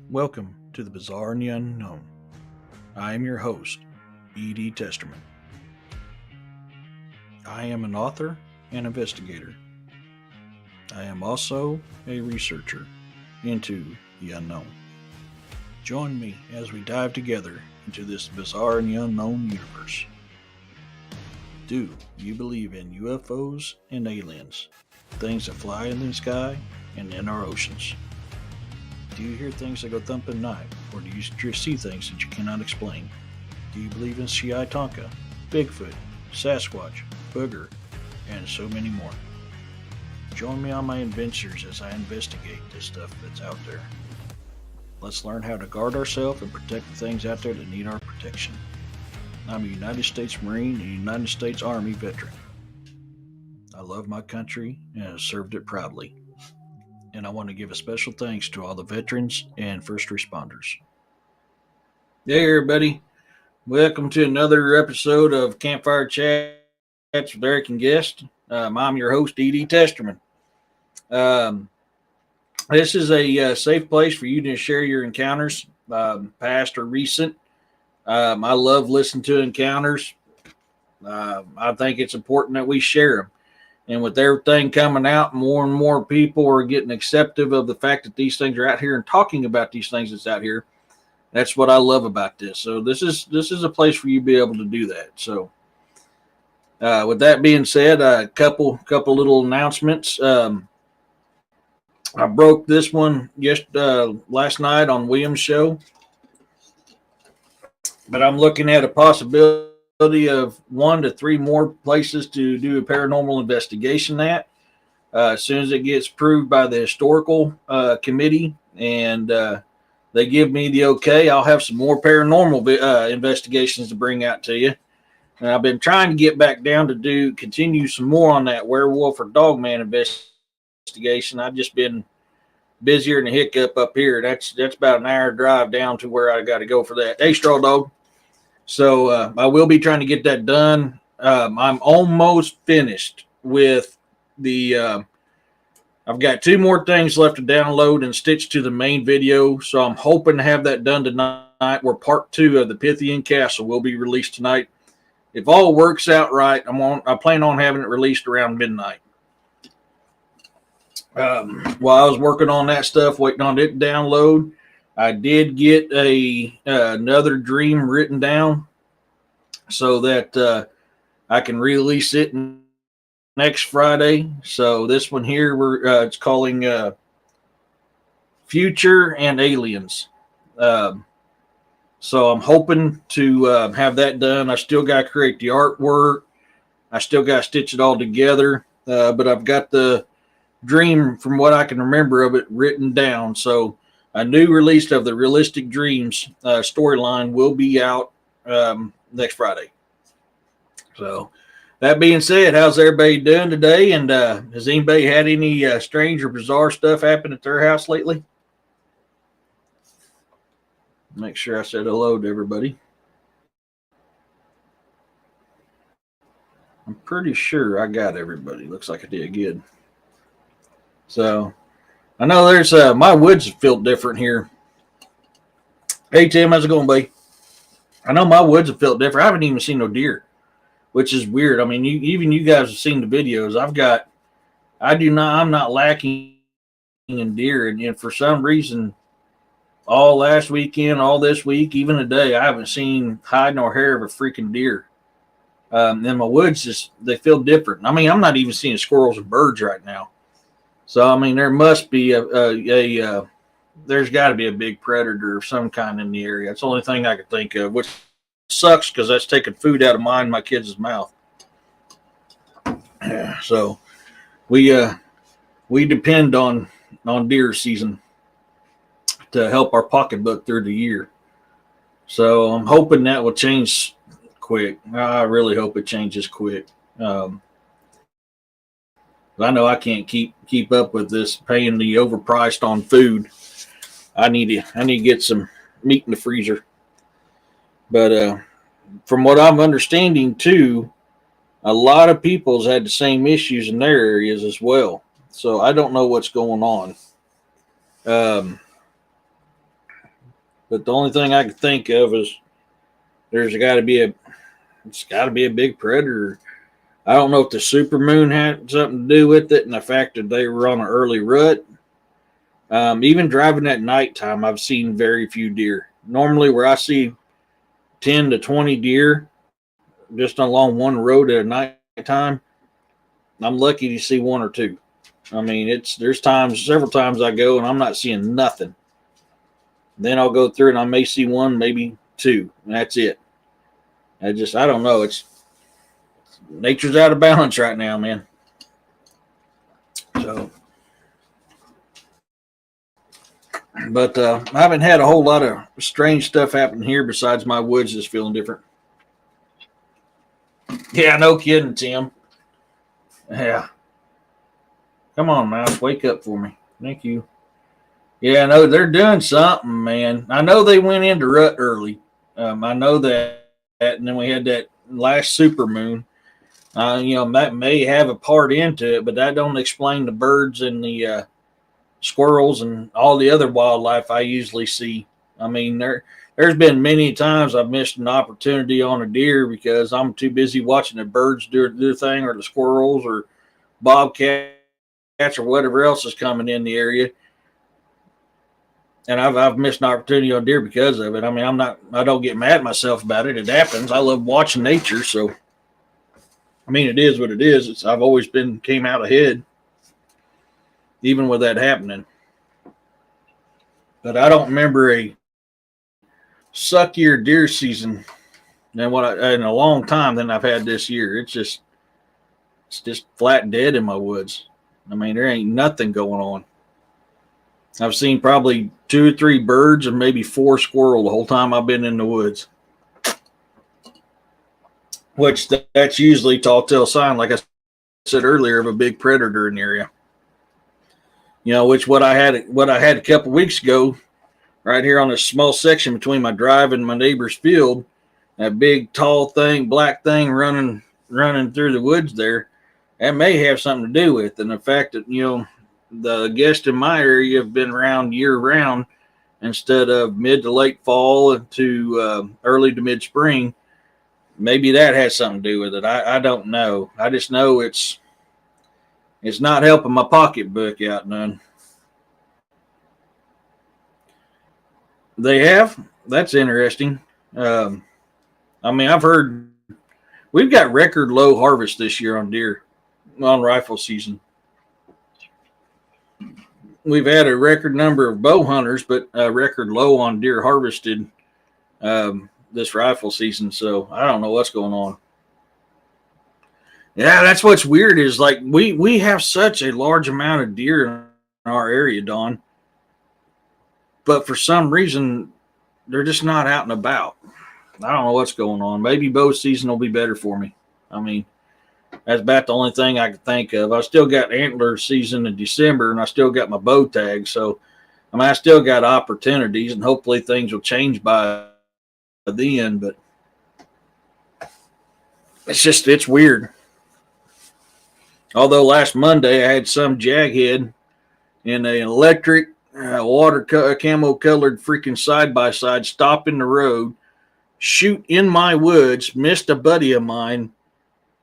Welcome to the Bizarre and the Unknown. I am your host, E.D. Testerman. I am an author and investigator. I am also a researcher into the unknown. Join me as we dive together into this bizarre and the unknown universe. Do you believe in UFOs and aliens, things that fly in the sky and in our oceans? Do you hear things that go thump at night, or do you just see things that you cannot explain? Do you believe in Shiai Tonka, Bigfoot, Sasquatch, Booger, and so many more? Join me on my adventures as I investigate this stuff that's out there. Let's learn how to guard ourselves and protect the things out there that need our protection. I'm a United States Marine and United States Army veteran. I love my country and have served it proudly. And I want to give a special thanks to all the veterans and first responders. Hey, everybody. Welcome to another episode of Campfire Chats with Eric and Guest. I'm your host, E.D. Testerman. This is a safe place for you to share your encounters, past or recent. I love listening to encounters. I think it's important that we share them. And with everything coming out, more and more people are getting acceptive of the fact that these things are out here and talking about these things that's out here. That's what I love about this. So this is a place for you to be able to do that. So with that being said, a couple little announcements. I broke this one just last night on William's show, but I'm looking at a possibility of 1 to 3 more places to do a paranormal investigation at. As soon as it gets approved by the historical committee and they give me the okay, I'll have some more paranormal investigations to bring out to you. And I've been trying to get back down to continue some more on that werewolf or dogman investigation. I've just been busier than a hiccup up here. That's about an hour drive down to where I got to go for that. Hey, Straw Dog. So I will be trying to get that done. I'm almost finished with the. I've got 2 more things left to download and stitch to the main video. So I'm hoping to have that done tonight. Where part 2 of the Pythian Castle will be released tonight. If all works out right, I plan on having it released around midnight. While I was working on that stuff, waiting on it to download, I did get another dream written down so that I can release it next Friday. So this one here, it's calling Future and Aliens. So I'm hoping to have that done. I still got to create the artwork. I still got to stitch it all together. But I've got the dream, from what I can remember of it, written down. So a new release of the Realistic Dreams storyline will be out next Friday. So that being said, how's everybody doing today? And has anybody had any strange or bizarre stuff happen at their house lately? Make sure I said hello to everybody. I'm pretty sure I got everybody. Looks like I did good. So I know there's my woods feel different here. Hey Tim, how's it going, buddy? I know my woods have felt different. I haven't even seen no deer, which is weird. I mean, even you guys have seen the videos. I'm not lacking in deer, and for some reason, all last weekend, all this week, even today, I haven't seen hide nor hair of a freaking deer. And my woods they feel different. I mean, I'm not even seeing squirrels and birds right now. So I mean, there must be there's got to be a big predator of some kind in the area. That's the only thing I could think of, which sucks because that's taking food out of mine and my kids' mouth. So we depend on deer season to help our pocketbook through the year. So I'm hoping that will change quick. I really hope it changes quick. I know I can't keep up with this, paying the overpriced on food. I need to get some meat in the freezer. But from what I'm understanding too, a lot of people's had the same issues in their areas as well. So I don't know what's going on. But the only thing I can think of is it's got to be a big predator. I don't know if the supermoon had something to do with it and the fact that they were on an early rut. Even driving at nighttime, I've seen very few deer. Normally, where I see 10 to 20 deer just along one road at nighttime, I'm lucky to see one or two. I mean, there's several times I go and I'm not seeing nothing. Then I'll go through and I may see one, maybe two, and that's it. I don't know. It's nature's out of balance right now, man. So, but I haven't had a whole lot of strange stuff happen here besides my woods just feeling different. Yeah, no kidding, Tim. Yeah. Come on, mouse, wake up for me. Thank you. Yeah, no, they're doing something, man. I know they went into rut early. I know that, and then we had that last super moon. That may have a part into it, but that don't explain the birds and the squirrels and all the other wildlife I usually see. I mean, there's been many times I've missed an opportunity on a deer because I'm too busy watching the birds do their thing, or the squirrels, or bobcats, or whatever else is coming in the area. And I've missed an opportunity on deer because of it. I mean, I don't get mad at myself about it. It happens. I love watching nature, so I mean, it is what it is. I've always came out ahead, even with that happening. But I don't remember a suckier deer season than in a long time than I've had this year. It's just flat dead in my woods. I mean, there ain't nothing going on. I've seen probably 2 or 3 birds and maybe 4 squirrel the whole time I've been in the woods. Which that's usually telltale sign, like I said earlier, of a big predator in the area. Which what I had a couple weeks ago, right here on this small section between my drive and my neighbor's field, that big tall thing, black thing running through the woods there. That may have something to do with it. And the fact that the guests in my area have been around year round instead of mid to late fall to early to mid spring. Maybe that has something to do with it. I don't know. I just know it's not helping my pocketbook out none. They have? That's interesting. I mean, I've heard we've got record low harvest this year on deer, on rifle season. We've had a record number of bow hunters, but a record low on deer harvested this rifle season. So I don't know what's going on. Yeah, that's what's weird is like we have such a large amount of deer in our area, Don. But for some reason, they're just not out and about. I don't know what's going on. Maybe bow season will be better for me. I mean, that's about the only thing I can think of. I still got antler season in December, and I still got my bow tag. So, I mean, I still got opportunities, and hopefully things will change by the end. But it's weird. Although last Monday I had some jaghead in an electric water camo colored freaking side by side stop in the road, shoot in my woods, missed a buddy of mine,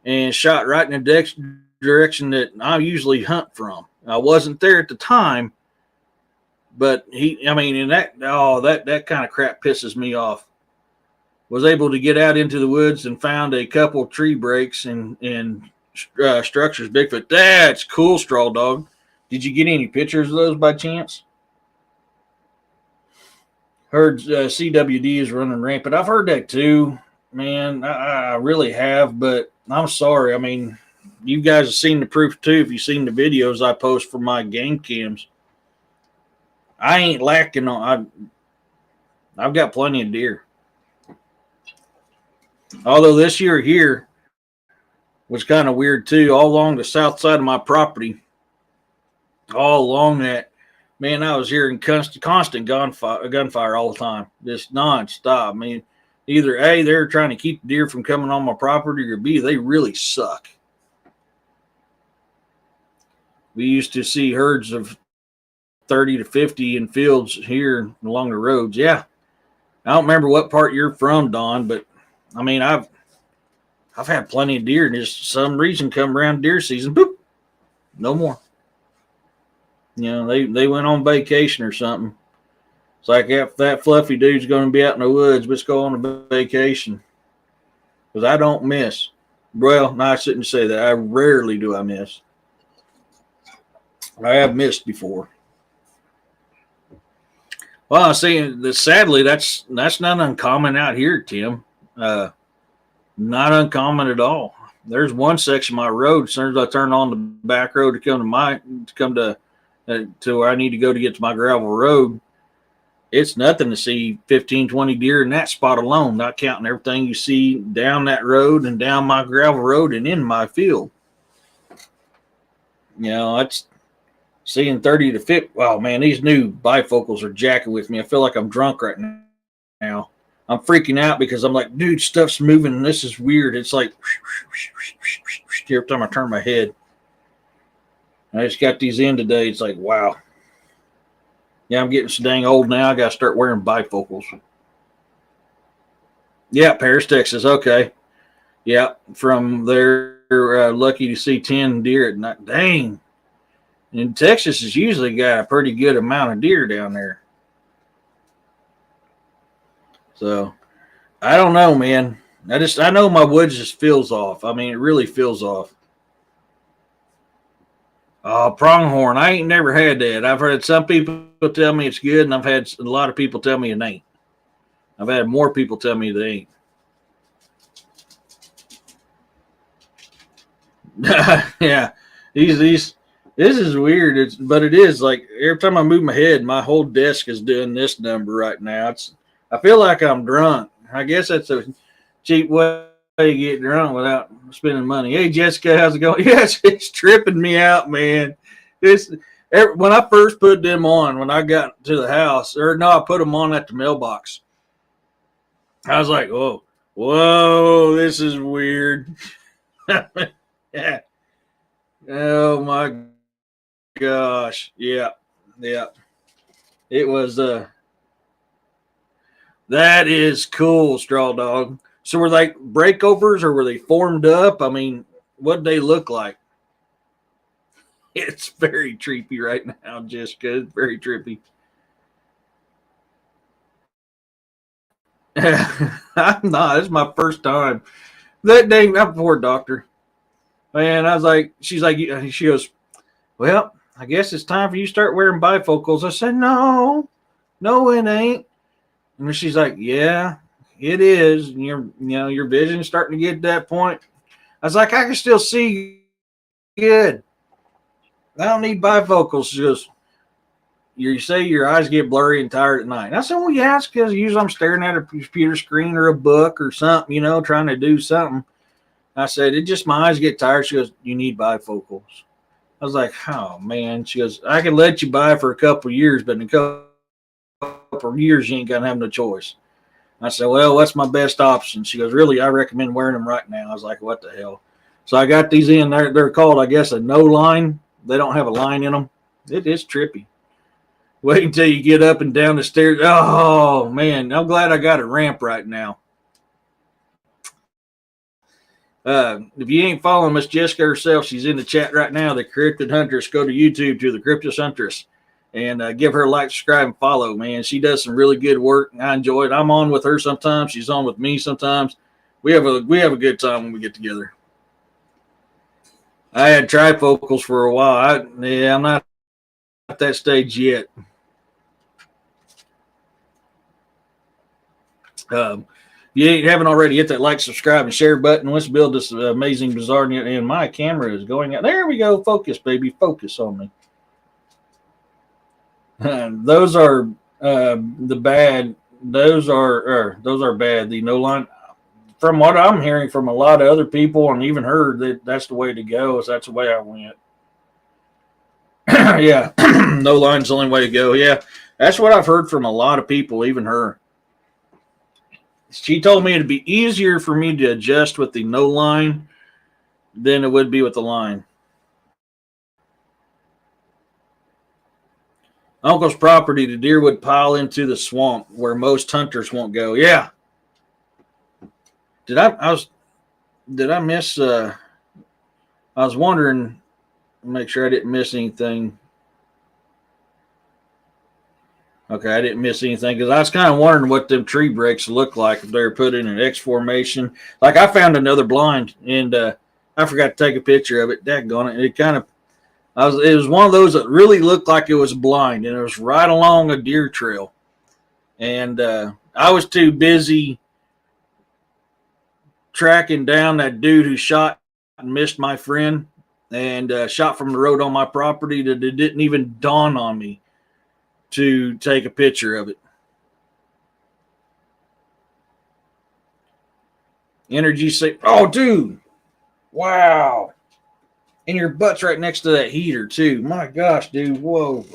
and shot right in the direction that I usually hunt from. I wasn't there at the time, but that kind of crap pisses me off. Was able to get out into the woods and found a couple tree breaks and structures. Bigfoot. That's cool, Straw Dog. Did you get any pictures of those by chance? Heard CWD is running rampant. I've heard that too, man. I really have, but I'm sorry. I mean, you guys have seen the proof too if you've seen the videos I post from my game cams. I ain't lacking on. I've got plenty of deer. Although this year here was kind of weird too. All along the south side of my property, all along that, man, I was hearing constant gunfire all the time, just nonstop. I mean, either A, they're trying to keep the deer from coming on my property, or B, they really suck. We used to see herds of 30 to 50 in fields here along the roads. Yeah, I don't remember what part you're from, Don, but I mean, I've had plenty of deer, and just some reason come around deer season, boop, no more. You know, they went on vacation or something. It's like if that fluffy dude's going to be out in the woods, let's go on a vacation. Because I don't miss. Well, no, I shouldn't say that. I rarely do I miss. I have missed before. Well, I see that sadly that's not uncommon out here, Tim. Not uncommon at all. There's one section of my road. As soon as I turn on the back road to come to where I need to go to get to my gravel road, it's nothing to see 15, 20 deer in that spot alone, not counting everything you see down that road and down my gravel road and in my field. You know, it's seeing 30 to 50. Wow, man, these new bifocals are jacking with me. I feel like I'm drunk right now. I'm freaking out because I'm like, dude, stuff's moving and this is weird. It's like every time I turn my head. I just got these in today. It's like, wow. Yeah, I'm getting so dang old now. I got to start wearing bifocals. Yeah, Paris, Texas. Okay. Yeah, from there, lucky to see 10 deer at night. Dang. And Texas has usually got a pretty good amount of deer down there. So, I don't know, man. I know my woods just feels off. I mean, it really feels off. Pronghorn. I ain't never had that. I've heard some people tell me it's good, and I've had a lot of people tell me it ain't. I've had more people tell me they ain't. Yeah, these. This is weird. But it is like every time I move my head, my whole desk is doing this number right now. I feel like I'm drunk. I guess that's a cheap way to get drunk without spending money. Hey, Jessica, how's it going? Yes, it's tripping me out, man. When I first put them on, when I got to the house, or no, I put them on at the mailbox. I was like, whoa, this is weird. Yeah. Oh my gosh. Yeah. It was that is cool, Straw Dog. So were they breakovers or were they formed up? I mean, what did they look like? It's very trippy right now, Jessica. It's very trippy. I'm not. It's my first time. That day, not before doctor. Man, I was like, she goes, well, I guess it's time for you to start wearing bifocals. I said, no, it ain't. And she's like, yeah, it is. And your vision's starting to get to that point. I was like, I can still see good. I don't need bifocals. She goes, you say your eyes get blurry and tired at night. And I said, well, yeah, it's because usually I'm staring at a computer screen or a book or something, trying to do something. I said, it just my eyes get tired. She goes, you need bifocals. I was like, oh, man. She goes, I can let you buy for a couple of years, but in a couple of years, you ain't going to have no choice. I said, well, what's my best option? She goes, really, I recommend wearing them right now. I was like, what the hell? So I got these in there. They're called, I guess, a no line. They don't have a line in them. It is trippy. Wait until you get up and down the stairs. Oh, man. I'm glad I got a ramp right now. If you ain't following Miss Jessica herself, she's in the chat right now. The Cryptid Huntress. Go to YouTube to the Cryptid Huntress and give her a like, subscribe, and follow. Man, she does some really good work. I enjoy it. I'm on with her sometimes. She's on with me sometimes. We have a good time when we get together. I had trifocals for a while. I'm not at that stage yet. You haven't already, hit that like, subscribe, and share button. Let's build this amazing bazaar. And my camera is going out. There we go. Focus, baby. Focus on me. Those are the bad. Those are bad. The no line. From what I'm hearing from a lot of other people, and even her, that's the way to go. That's the way I went. Yeah, no line's the only way to go. Yeah, that's what I've heard from a lot of people, even her. She told me it'd be easier for me to adjust with the no line than it would be with the line. Uncle's property, the deer would pile into the swamp where most hunters won't go. Yeah. Did I miss I was wondering, make sure I didn't miss anything. Okay, I didn't miss anything because I was kind of wondering what them tree breaks look like if they were put in an X formation. Like I found another blind and I forgot to take a picture of it. Daggone it! It kind of, it was one of those that really looked like it was blind and it was right along a deer trail. And I was too busy tracking down that dude who shot and missed my friend and shot from the road on my property that it didn't even dawn on me to take a picture of it. Energy save. Oh, dude. Wow. And your butt's right next to that heater, too. My gosh, dude. Whoa.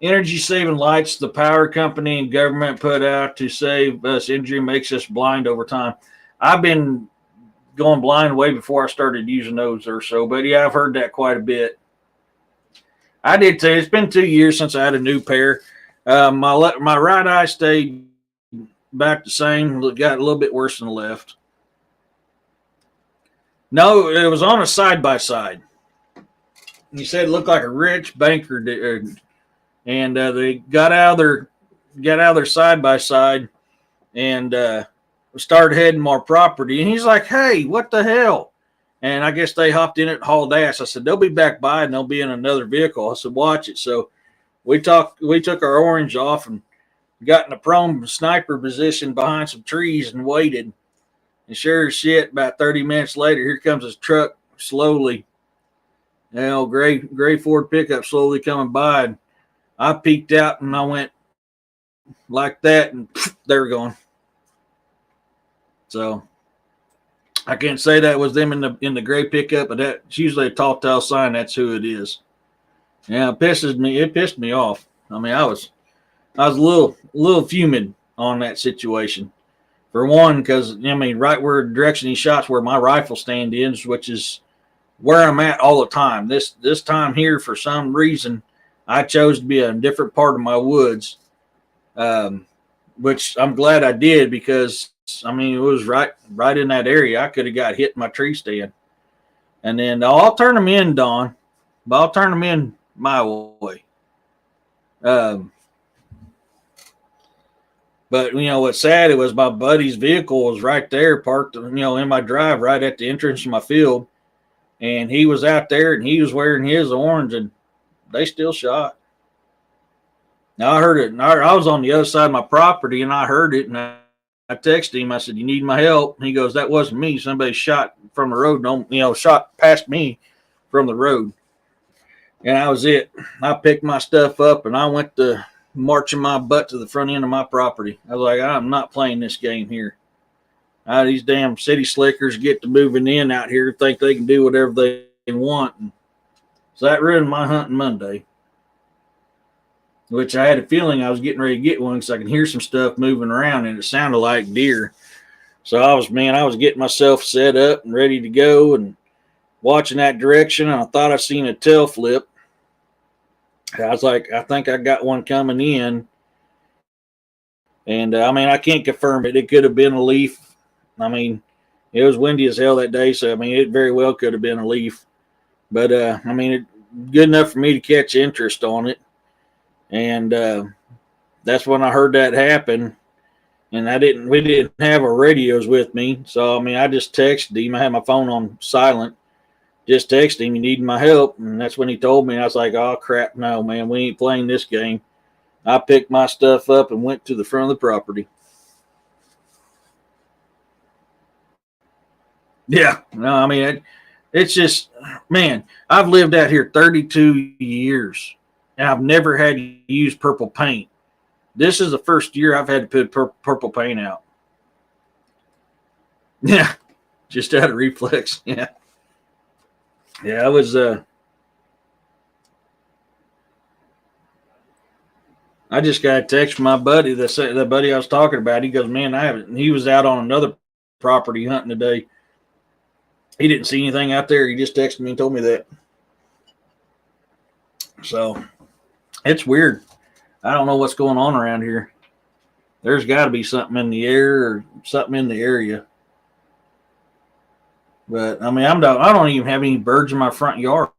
Energy saving lights the power company and government put out to save us energy makes us blind over time. I've been going blind way before I started using those or so, but yeah, I've heard that quite a bit. I did too. It's been 2 years since I had a new pair. My right eye stayed back the same. It got a little bit worse than the left. No, it was on a side by side. You said it looked like a rich banker did, and they got out of their side by side and started heading more property. And he's like, "Hey, what the hell?" And I guess they hopped in it and hauled ass. I said, "They'll be back by and they'll be in another vehicle." I said, "Watch it." So we took our orange off and got in a prone sniper position behind some trees and waited. And sure as shit, about 30 minutes later, here comes his truck slowly. Gray Ford pickup slowly coming by. And I peeked out and I went like that and they were gone. So I can't say that was them in the gray pickup, but that's usually a tall tale sign that's who it is. Yeah, it pissed me off. I mean, I was a little fuming on that situation. For one, because I mean, right where the direction he shot's where my rifle stand is, which is where I'm at all the time. This time here, for some reason, I chose to be in a different part of my woods, which I'm glad I did because I mean it was right in that area. I could have got hit in my tree stand, and then I'll turn them in, Don, but I'll turn them in my way. But you know what's sad? It was my buddy's vehicle was right there, parked, in my drive, right at the entrance to my field, and he was out there and he was wearing his orange, and they still shot. Now I heard it, and I was on the other side of my property, and I heard it, and I texted him. I said, "You need my help?" And he goes, "That wasn't me. Somebody shot from the road. Shot past me from the road." And that was it. I picked my stuff up and I went to marching my butt to the front end of my property. I was like, I'm not playing this game here. These damn city slickers get to moving in out here, think they can do whatever they want. And so that ruined my hunting Monday, which I had a feeling I was getting ready to get one because I could hear some stuff moving around and it sounded like deer. So I was getting myself set up and ready to go and watching that direction. And I thought I seen a tail flip. I was like, I think I got one coming in. And I mean, I can't confirm it. It could have been a leaf. I mean, it was windy as hell that day. So, I mean, it very well could have been a leaf. But, I mean, good enough for me to catch interest on it. And that's when I heard that happen. And we didn't have our radios with me. So, I mean, I just texted him. I had my phone on silent. Just texted him, "You need my help." And that's when he told me. I was like, "Oh, crap, no, man, we ain't playing this game." I picked my stuff up and went to the front of the property. Yeah, no, I mean, it's just, man, I've lived out here 32 years, and I've never had to use purple paint. This is the first year I've had to put purple paint out. Yeah, just out of reflex, yeah. Yeah, I was. I just got a text from my buddy. The buddy I was talking about. He goes, "Man, I haven't." He was out on another property hunting today. He didn't see anything out there. He just texted me and told me that. So it's weird. I don't know what's going on around here. There's got to be something in the air or something in the area. But I mean, I don't even have any birds in my front yard,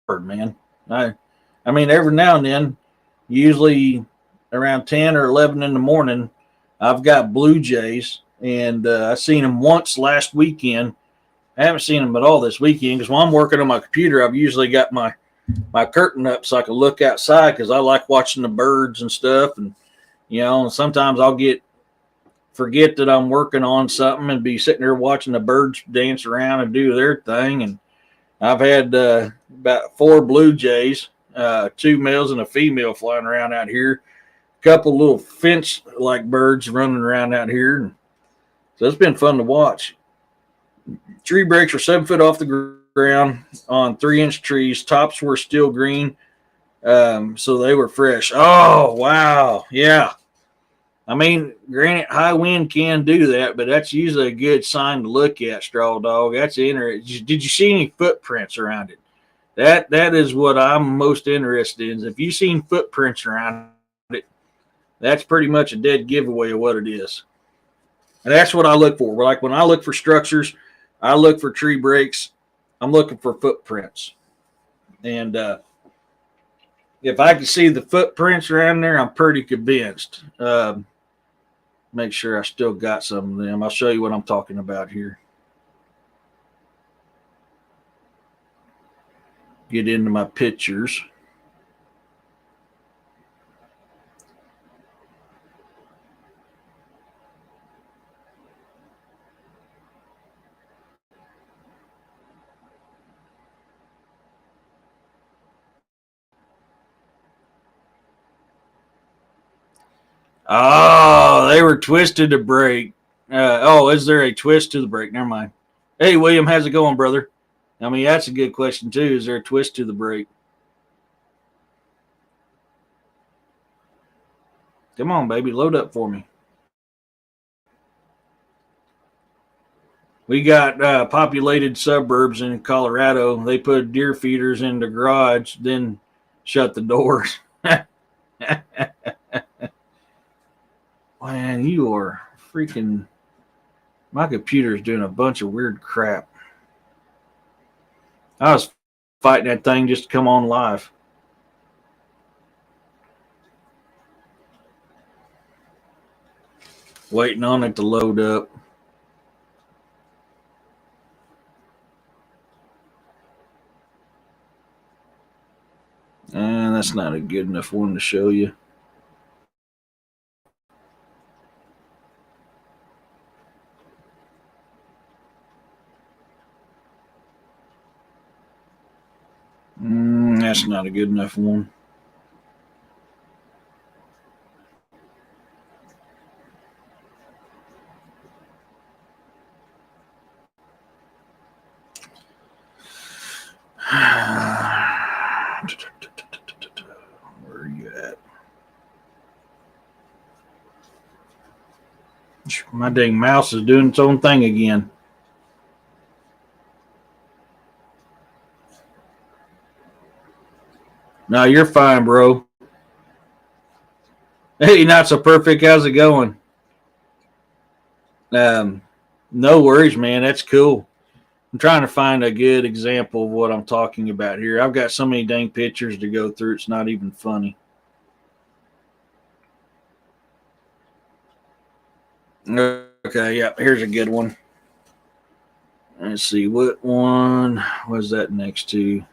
man. I mean, every now and then, usually around 10 or 11 in the morning, I've got blue jays, and I seen them once last weekend. I haven't seen them at all this weekend because while I'm working on my computer, I've usually got my curtain up so I can look outside because I like watching the birds and stuff. And sometimes I'll forget that I'm working on something and be sitting there watching the birds dance around and do their thing. And I've had about 4 blue jays, 2 males and a female flying around out here. A couple little finch-like birds running around out here. So it's been fun to watch. Tree breaks were 7 foot off the ground on 3-inch trees. Tops were still green, so they were fresh. Oh, wow. Yeah. I mean, granted, high wind can do that, but that's usually a good sign to look at, Straw Dog. That's interesting. Did you see any footprints around it? That is what I'm most interested in. If you've seen footprints around it, that's pretty much a dead giveaway of what it is. And that's what I look for. Like when I look for structures, I look for tree breaks. I'm looking for footprints. And if I can see the footprints around there, I'm pretty convinced. Make sure I still got some of them. I'll show you what I'm talking about here. Get into my pictures. Oh, they were twisted to break. Is there a twist to the break? Never mind. Hey, William, how's it going, brother? I mean, that's a good question, too. Is there a twist to the break? Come on, baby. Load up for me. We got populated suburbs in Colorado. They put deer feeders in the garage, then shut the doors. Man, you are freaking... My computer is doing a bunch of weird crap. I was fighting that thing just to come on live. Waiting on it to load up. And that's not a good enough one to show you. That's not a good enough one. Where are you at? My dang mouse is doing its own thing again. No, you're fine, bro. Hey, not so perfect. How's it going? No worries, man. That's cool. I'm trying to find a good example of what I'm talking about here. I've got so many dang pictures to go through. It's not even funny. Okay, yeah, here's a good one. Let's see, what one was that next to?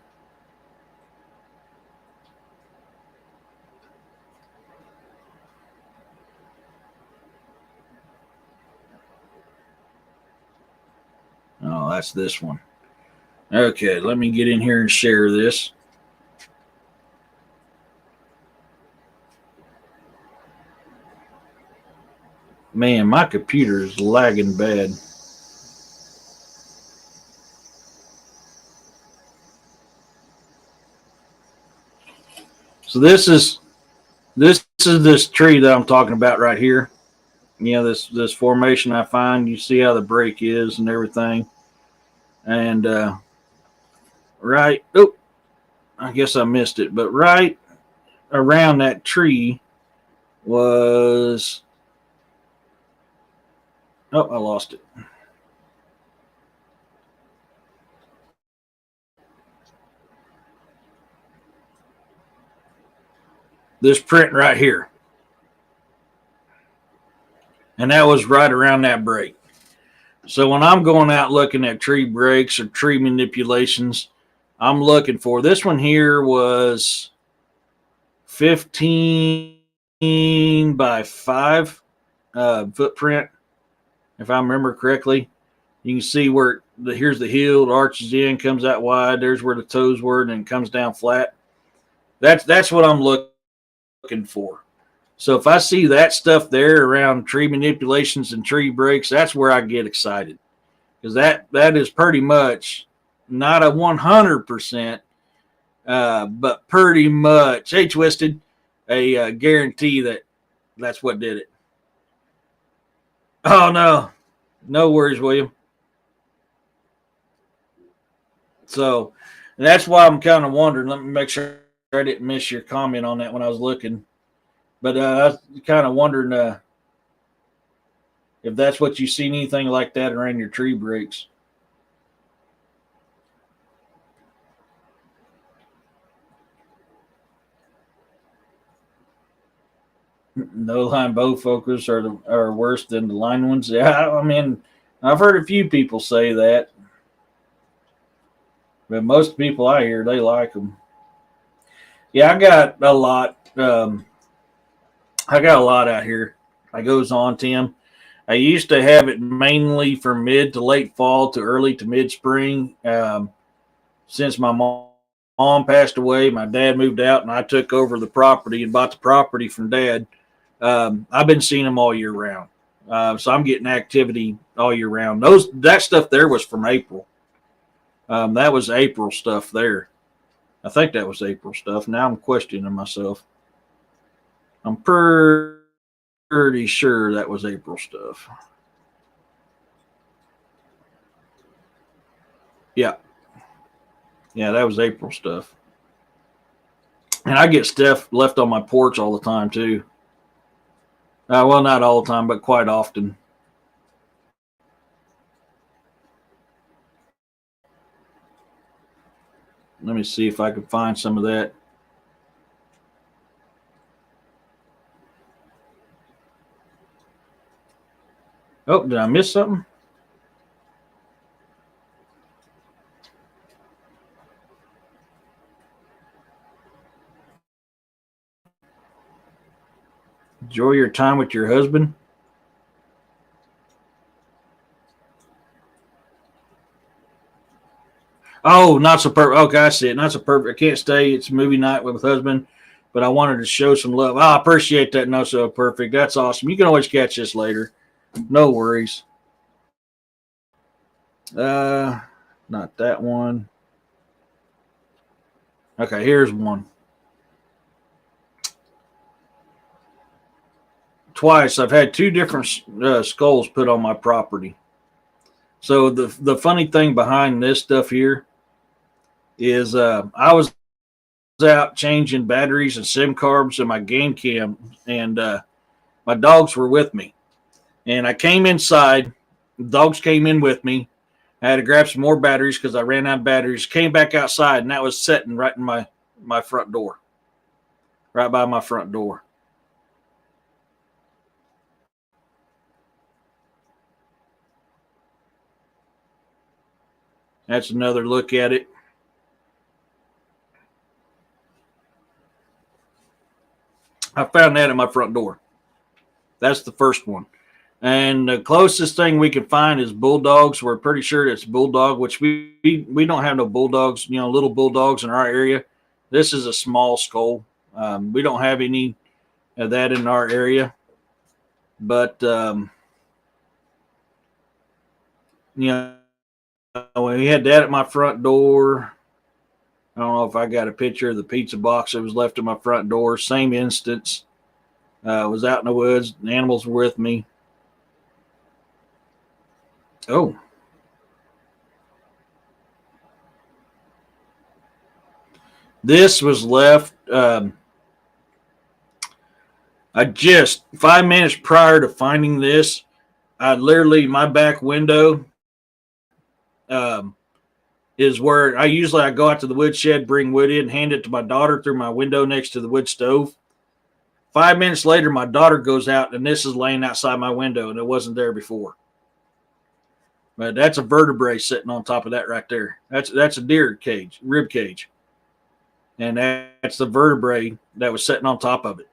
Oh, that's this one. Okay, let me get in here and share this. Man, my computer is lagging bad. So this is this tree that I'm talking about right here. You know, this formation I find. You see how the break is and everything. And right, I guess I missed it, but right around that tree was. Oh, I lost it. This print right here. And that was right around that break. So when I'm going out looking at tree breaks or tree manipulations, I'm looking for this one here was 15 by 5 footprint, if I remember correctly. You can see where here's the heel, it arches in, comes out wide. There's where the toes were, and then comes down flat. That's what I'm looking for. So if I see that stuff there around tree manipulations and tree breaks, that's where I get excited, because that is pretty much not a 100%, but pretty much, hey Twisted, a guarantee that that's what did it. Oh no, no worries, William. So that's why I'm kind of wondering. Let me make sure I didn't miss your comment on that when I was looking. But I was kind of wondering if that's what you seen anything like that around your tree breaks. No line bow focus are worse than the line ones. Yeah, I mean, I've heard a few people say that, but most people I hear they like them. Yeah, I got a lot. I got a lot out here. I goes on, Tim. I used to have it mainly from mid to late fall to early to mid spring. Since my mom passed away, my dad moved out, and I took over the property and bought the property from dad. I've been seeing them all year round. So I'm getting activity all year round. That stuff there was from April. That was April stuff there. I think that was April stuff. Now I'm questioning myself. I'm pretty sure that was April stuff. Yeah. Yeah, that was April stuff. And I get stuff left on my porch all the time too. Well, not all the time, but quite often. Let me see if I can find some of that. Oh, did I miss something? Enjoy your time with your husband. Oh, not so perfect. Okay, I see it. Not so perfect. I can't stay. It's movie night with husband, but I wanted to show some love. I appreciate that. Not so perfect. That's awesome. You can always catch this later. No worries. Uh, Not that one. Okay, here's one. Twice I've had two different skulls put on my property. So the funny thing behind this stuff here is I was out changing batteries and SIM cards in my game cam, and my dogs were with me. And I came inside. The dogs came in with me. I had to grab some more batteries because I ran out of batteries. Came back outside, and that was sitting right in my front door, right by my front door. That's another look at it. I found that at my front door. That's the first one. And the closest thing we can find is bulldogs. We're pretty sure it's bulldog, which we don't have no bulldogs, little bulldogs in our area. This is a small skull. We don't have any of that in our area. But, we had that at my front door. I don't know if I got a picture of the pizza box that was left at my front door. Same instance. Was out in the woods. The animals were with me. Oh, This was left. I just 5 minutes prior to finding this, I literally my back window um, is where I go out to the woodshed, bring wood in, hand it to my daughter through my window next to the wood stove. 5 minutes later, my daughter goes out, and this is laying outside my window, and it wasn't there before. But that's a vertebrae sitting on top of that right there. That's a deer cage, rib cage, and that's the vertebrae that was sitting on top of it.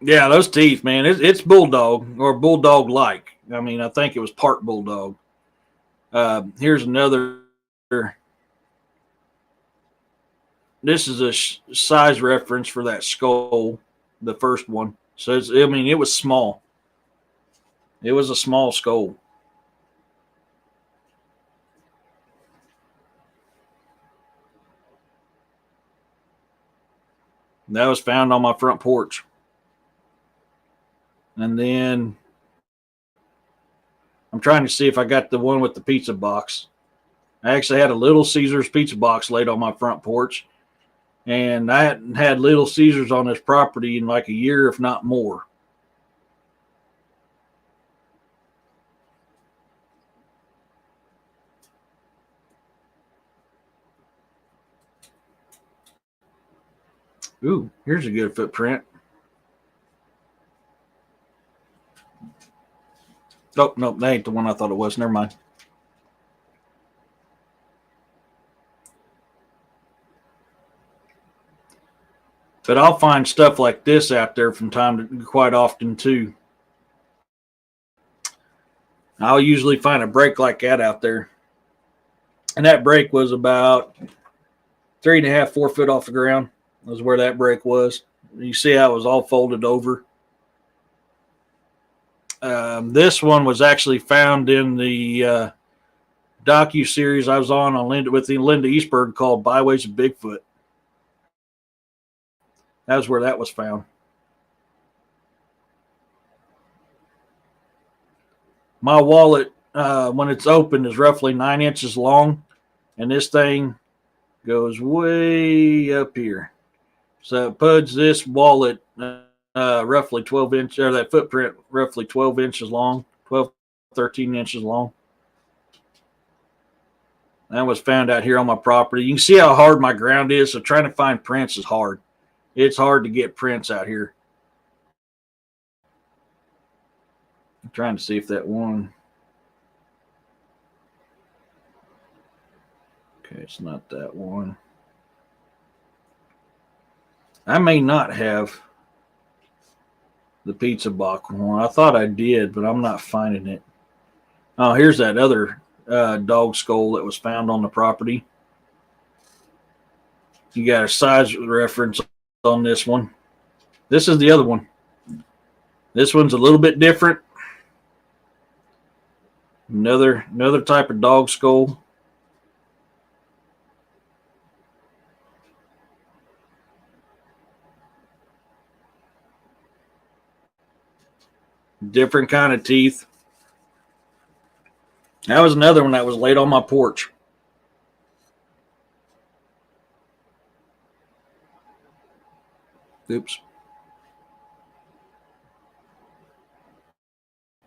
Yeah, those teeth, man. It's bulldog or bulldog like. I mean, I think it was part bulldog. Here's another. This is a size reference for that skull, the first one. So I mean, it was small. It was a small skull. That was found on my front porch. And then I'm trying to see if I got the one with the pizza box. I actually had a Little Caesars pizza box laid on my front porch. And I hadn't had Little Caesars on this property in like a year, if not more. Ooh, here's a good footprint. Oh, no, that ain't the one I thought it was. Never mind. But I'll find stuff like this out there from quite often too. I'll usually find a break like that out there. And that break was about 3.5, 4 foot off the ground. Was where that break was. You see how it was all folded over. This one was actually found in the docu-series I was on with Linda Eastberg called Byways of Bigfoot. That was where that was found. My wallet, when it's open, is roughly 9 inches long, and this thing goes way up here. So it puts this wallet roughly 12 inches, or that footprint roughly 12 inches long, 12, 13 inches long. That was found out here on my property. You can see how hard my ground is, so trying to find prints is hard. It's hard to get prints out here. I'm trying to see if that one. Okay, it's not that one. I may not have the pizza box one. I thought I did, but I'm not finding it. Oh, here's that other dog skull that was found on the property. You got a size reference on this one. This is the other one. This one's a little bit different. Another type of dog skull. Different kind of teeth. That was another one that was laid on my porch. Oops.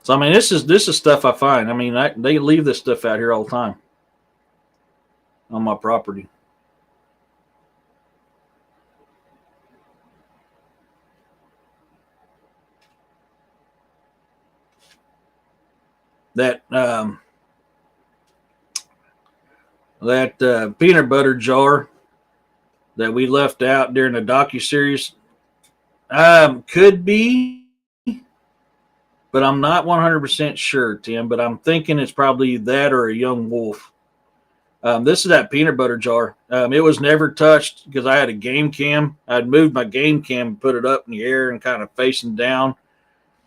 So I mean, this is stuff I find. I mean, they leave this stuff out here all the time on my property. That peanut butter jar that we left out during the docuseries could be, but I'm not 100% sure, Tim. But I'm thinking it's probably that or a young wolf. This is that peanut butter jar. It was never touched because I had a game cam. I'd moved my game cam and put it up in the air and kind of facing down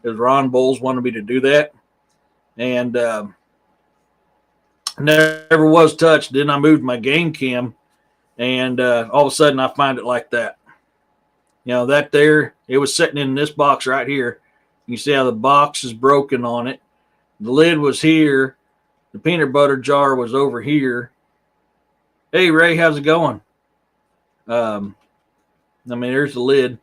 because Ron Bowles wanted me to do that. And never was touched. Then I moved my game cam, and all of a sudden I find it like that. You know, that there, it was sitting in this box right here. You see how the box is broken on it. The lid was here, The peanut butter jar was over here. Hey, Ray, how's it going? There's the lid.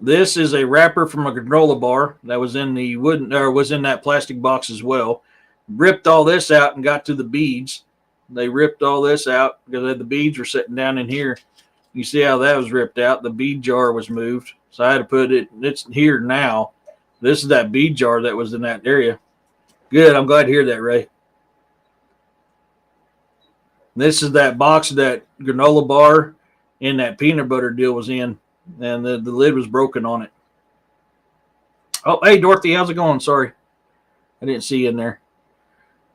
This is a wrapper from a granola bar that was in the wooden, or was in that plastic box as well. Ripped all this out and got to the beads. They ripped all this out because the beads were sitting down in here. You see how that was ripped out? The bead jar was moved, so I had to put it. It's here now. This is that bead jar that was in that area. Good. I'm glad to hear that, Ray. This is that box that granola bar and that peanut butter deal was in, and the lid was broken on it. Oh, hey, Dorothy, how's it going? Sorry, I didn't see you in there.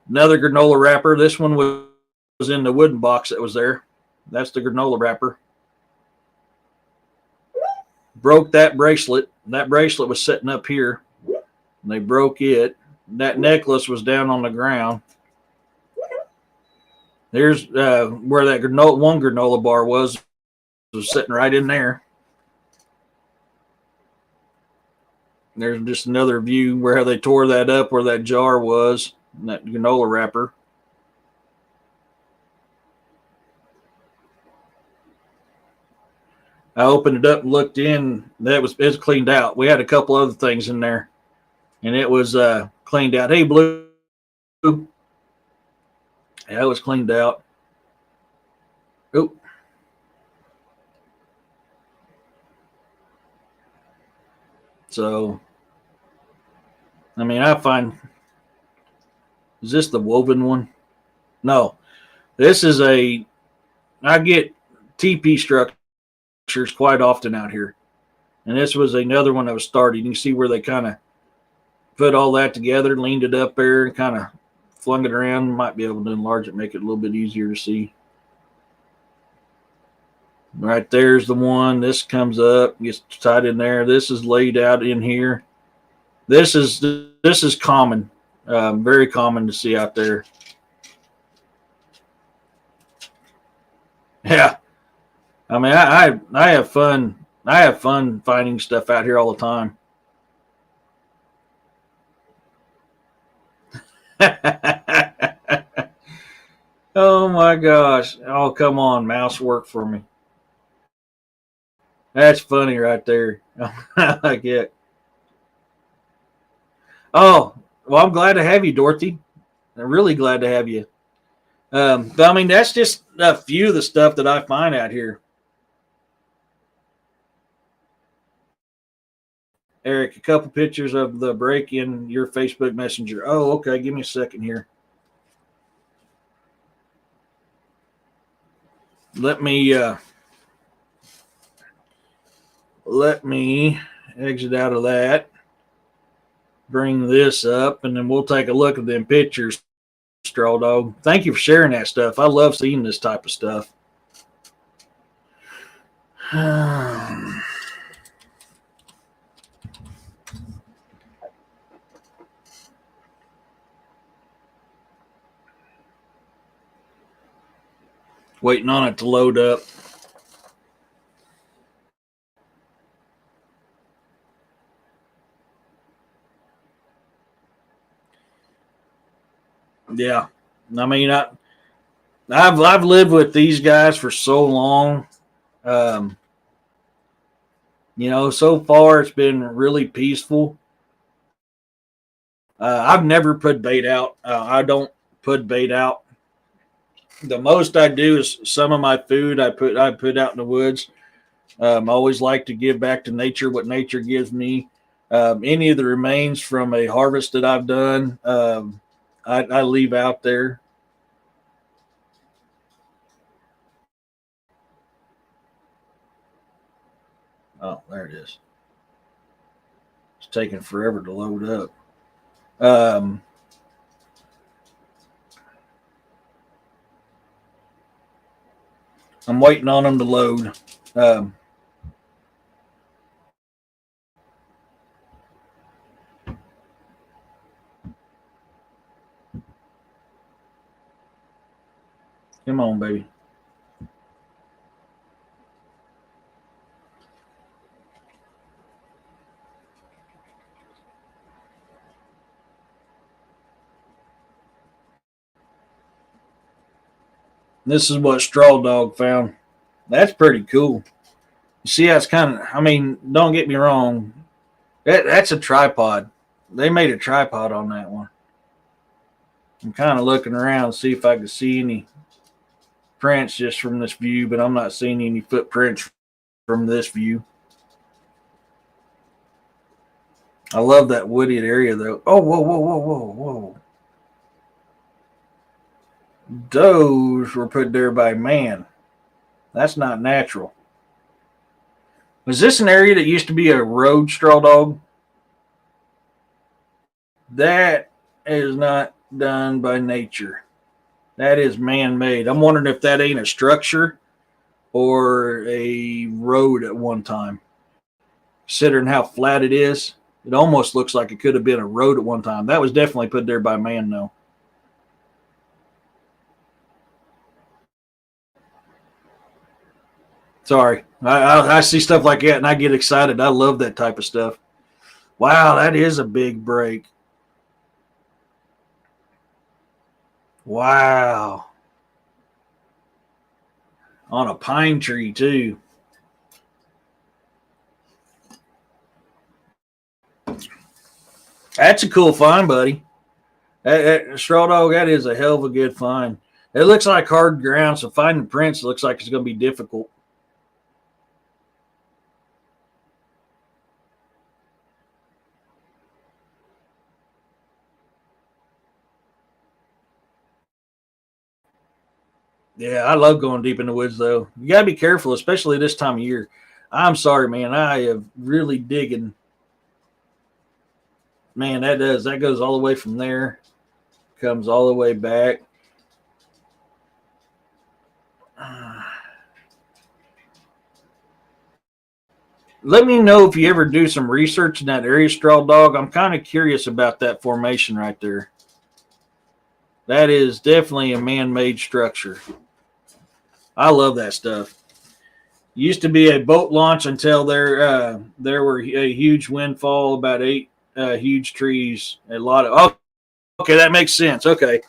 Another granola wrapper. This one was in the wooden box that was there. That's the granola wrapper. Broke that bracelet. That bracelet was sitting up here. And they broke it. That necklace was down on the ground. There's where that one granola bar was sitting right in there. There's just another view where they tore that up, where that jar was, and that granola wrapper. I opened it up and looked in. It was cleaned out. We had a couple other things in there, and it was cleaned out. Hey, Blue. Yeah, it was cleaned out. Oh. So, I find, is this the woven one? No, this is I get TP structures quite often out here. And this was another one that was started. You can see where they kind of put all that together, leaned it up there, and kind of flung it around. Might be able to enlarge it, make it a little bit easier to see. Right there's the one. This comes up, gets tied in there. This is laid out in here. This is common, very common to see out there. Yeah, I have fun. I have fun finding stuff out here all the time. Oh my gosh! Oh, come on, mouse, work for me. That's funny right there. I like it. Oh, well, I'm glad to have you, Dorothy. I'm really glad to have you. But that's just a few of the stuff that I find out here. Eric, a couple pictures of the break in your Facebook Messenger. Oh, okay. Give me a second here. Let me exit out of that. Bring this up, and then we'll take a look at them pictures. Straw Dog, thank you for sharing that stuff. I love seeing this type of stuff. Waiting on it to load up. Yeah, I've lived with these guys for so long. So far it's been really peaceful. I've never put bait out. I don't put bait out. The most I do is some of my food I put out in the woods. I always like to give back to nature what nature gives me. Any of the remains from a harvest that I've done, I leave out there. Oh, there it is. It's taking forever to load up. I'm waiting on them to load. Come on, baby. This is what Straw Dog found. That's pretty cool. You see, that's kind of. I mean, don't get me wrong. That's a tripod. They made a tripod on that one. I'm kind of looking around to see if I can see any prints just from this view, but I'm not seeing any footprints from this view. I love that wooded area, though. Oh, whoa, whoa, whoa, whoa, whoa. Those were put there by man. That's not natural. Was this an area that used to be a road, Straw Dog? That is not done by nature. That is man-made. I'm wondering if that ain't a structure or a road at one time. Considering how flat it is, it almost looks like it could have been a road at one time. That was definitely put there by man, though. Sorry. I see stuff like that and I get excited. I love that type of stuff. Wow, that is a big break. Wow. On a pine tree, too. That's a cool find, buddy. Straw Dog, that is a hell of a good find. It looks like hard ground, so finding prints looks like it's going to be difficult. Yeah, I love going deep in the woods, though. You got to be careful, especially this time of year. I'm sorry, man. I am really digging. Man, that goes all the way from there, comes all the way back. Let me know if you ever do some research in that area, Straw Dog. I'm kind of curious about that formation right there. That is definitely a man-made structure. I love that stuff. Used to be a boat launch until there were a huge windfall, about 8 huge trees, a lot of. Oh, okay, that makes sense. Okay.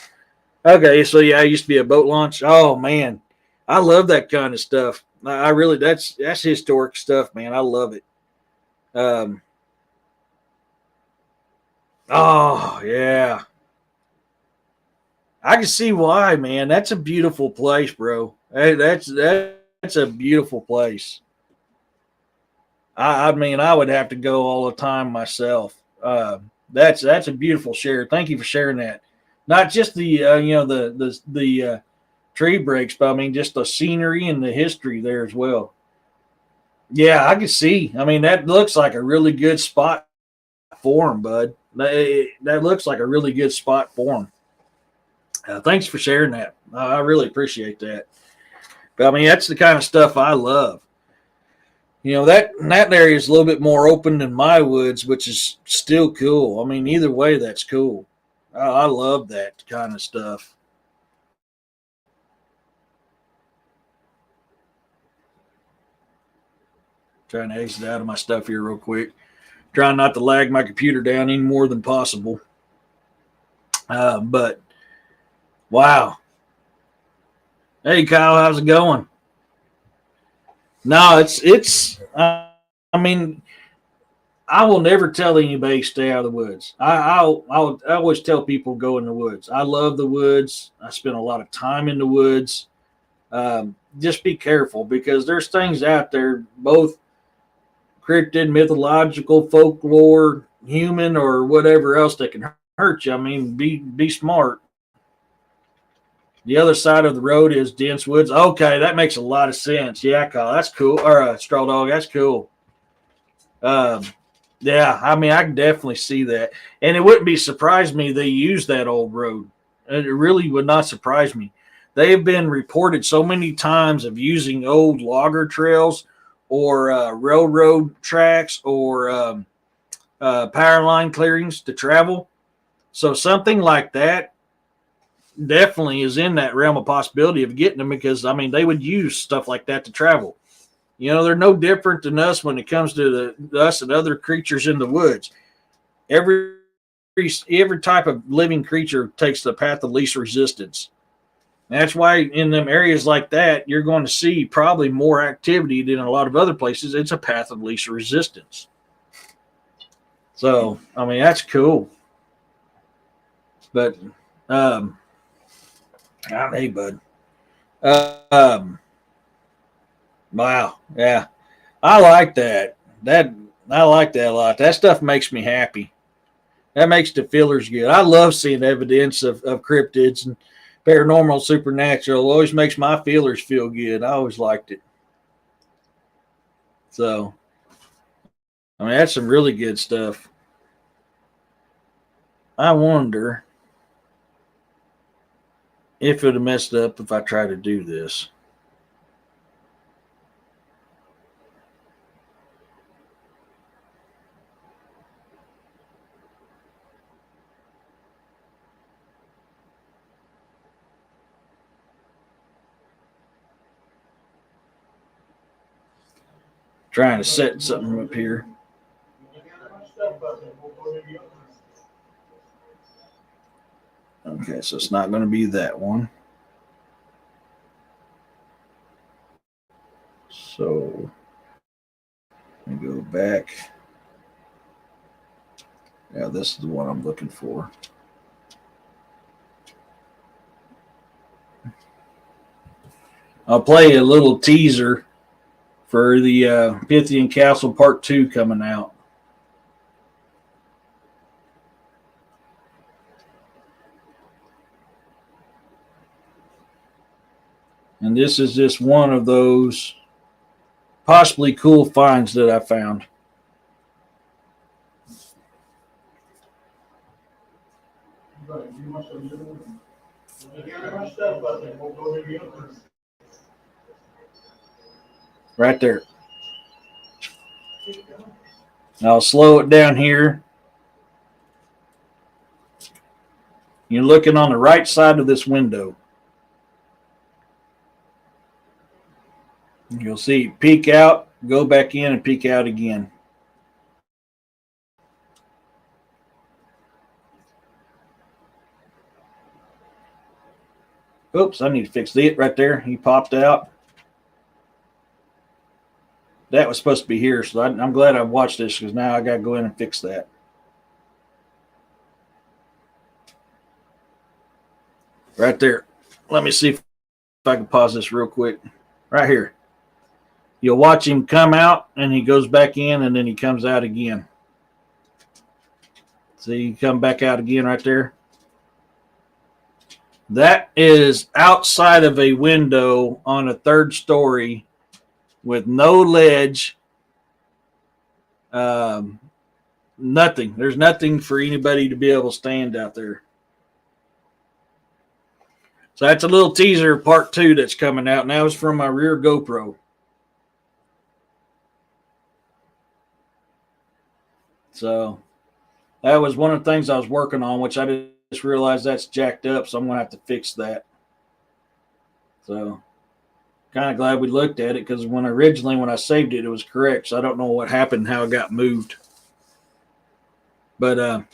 So yeah, it used to be a boat launch. Oh man, I love that kind of stuff. I really that's historic stuff, man. I love it. Um. Oh yeah, I can see why, man. That's a beautiful place, bro. Hey, that's a beautiful place. I mean, I would have to go all the time myself. That's a beautiful share. Thank you for sharing that. Not just the the tree breaks, but I mean just the scenery and the history there as well. Yeah, I can see. I mean, that looks like a really good spot for him, bud. That looks like a really good spot for him. Thanks for sharing that. I really appreciate that. But I mean, that's the kind of stuff I love. That area is a little bit more open than my woods, which is still cool. I mean, either way, that's cool. I love that kind of stuff. Trying to exit out of my stuff here real quick. Trying not to lag my computer down any more than possible. But wow. Hey Kyle, how's it going? No, it's. I mean, I will never tell anybody stay out of the woods. I always tell people go in the woods. I love the woods. I spend a lot of time in the woods. Just be careful because there's things out there, both cryptid, mythological, folklore, human, or whatever else that can hurt you. I mean, be smart. The other side of the road is dense woods. Okay, that makes a lot of sense. Yeah, Kyle, that's cool. Or Straw Dog, that's cool. Um, yeah, I mean, I can definitely see that, and it wouldn't be surprise me they use that old road. It really would not surprise me. They have been reported so many times of using old logger trails or railroad tracks or power line clearings to travel. So something like that definitely is in that realm of possibility of getting them because I mean they would use stuff like that to travel. They're no different than us when it comes to us and other creatures in the woods. Every every type of living creature takes the path of least resistance. That's why in them areas like that, you're going to see probably more activity than a lot of other places. It's a path of least resistance. So, I mean, that's cool. But, hey, bud. Um, wow. Yeah. I like that. I like that a lot. That stuff makes me happy. That makes the feelers good. I love seeing evidence of cryptids and paranormal, supernatural. It always makes my feelers feel good. I always liked it. So, I mean, that's some really good stuff. I wonder if it would have messed up if I try to do this. Trying to set something up here. Okay, so it's not going to be that one. So let me go back. Yeah, this is the one I'm looking for. I'll play a little teaser for the Pythian Castle Part 2 coming out. And this is just one of those possibly cool finds that I found. Right there. I'll slow it down here. You're looking on the right side of this window. You'll see peek out, go back in, and peek out again. Oops, I need to fix it right there. He popped out. That was supposed to be here, so I'm glad I watched this because now I got to go in and fix that. Right there. Let me see if I can pause this real quick. Right here. You'll watch him come out, and he goes back in, and then he comes out again. See, he come back out again right there. That is outside of a window on a third story with no ledge. Nothing. There's nothing for anybody to be able to stand out there. So that's a little teaser of part 2 that's coming out. And that was from my rear GoPro. So that was one of the things I was working on, which I just realized that's jacked up. So I'm going to have to fix that. So kind of glad we looked at it because when I saved it, it was correct. So I don't know what happened, how it got moved. But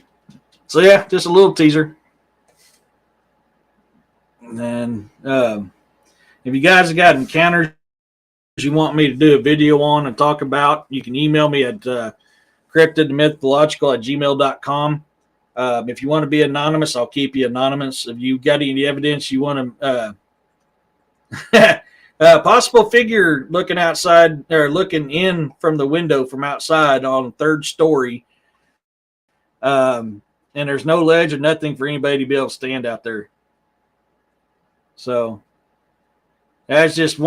so yeah, just a little teaser. And if you guys have got encounters you want me to do a video on and talk about, you can email me at cryptidmythological@gmail.com. If you want to be anonymous, I'll keep you anonymous. If you got any evidence you want to possible figure looking outside or looking in from the window from outside on third story, and there's no ledge or nothing for anybody to be able to stand out there. So that's just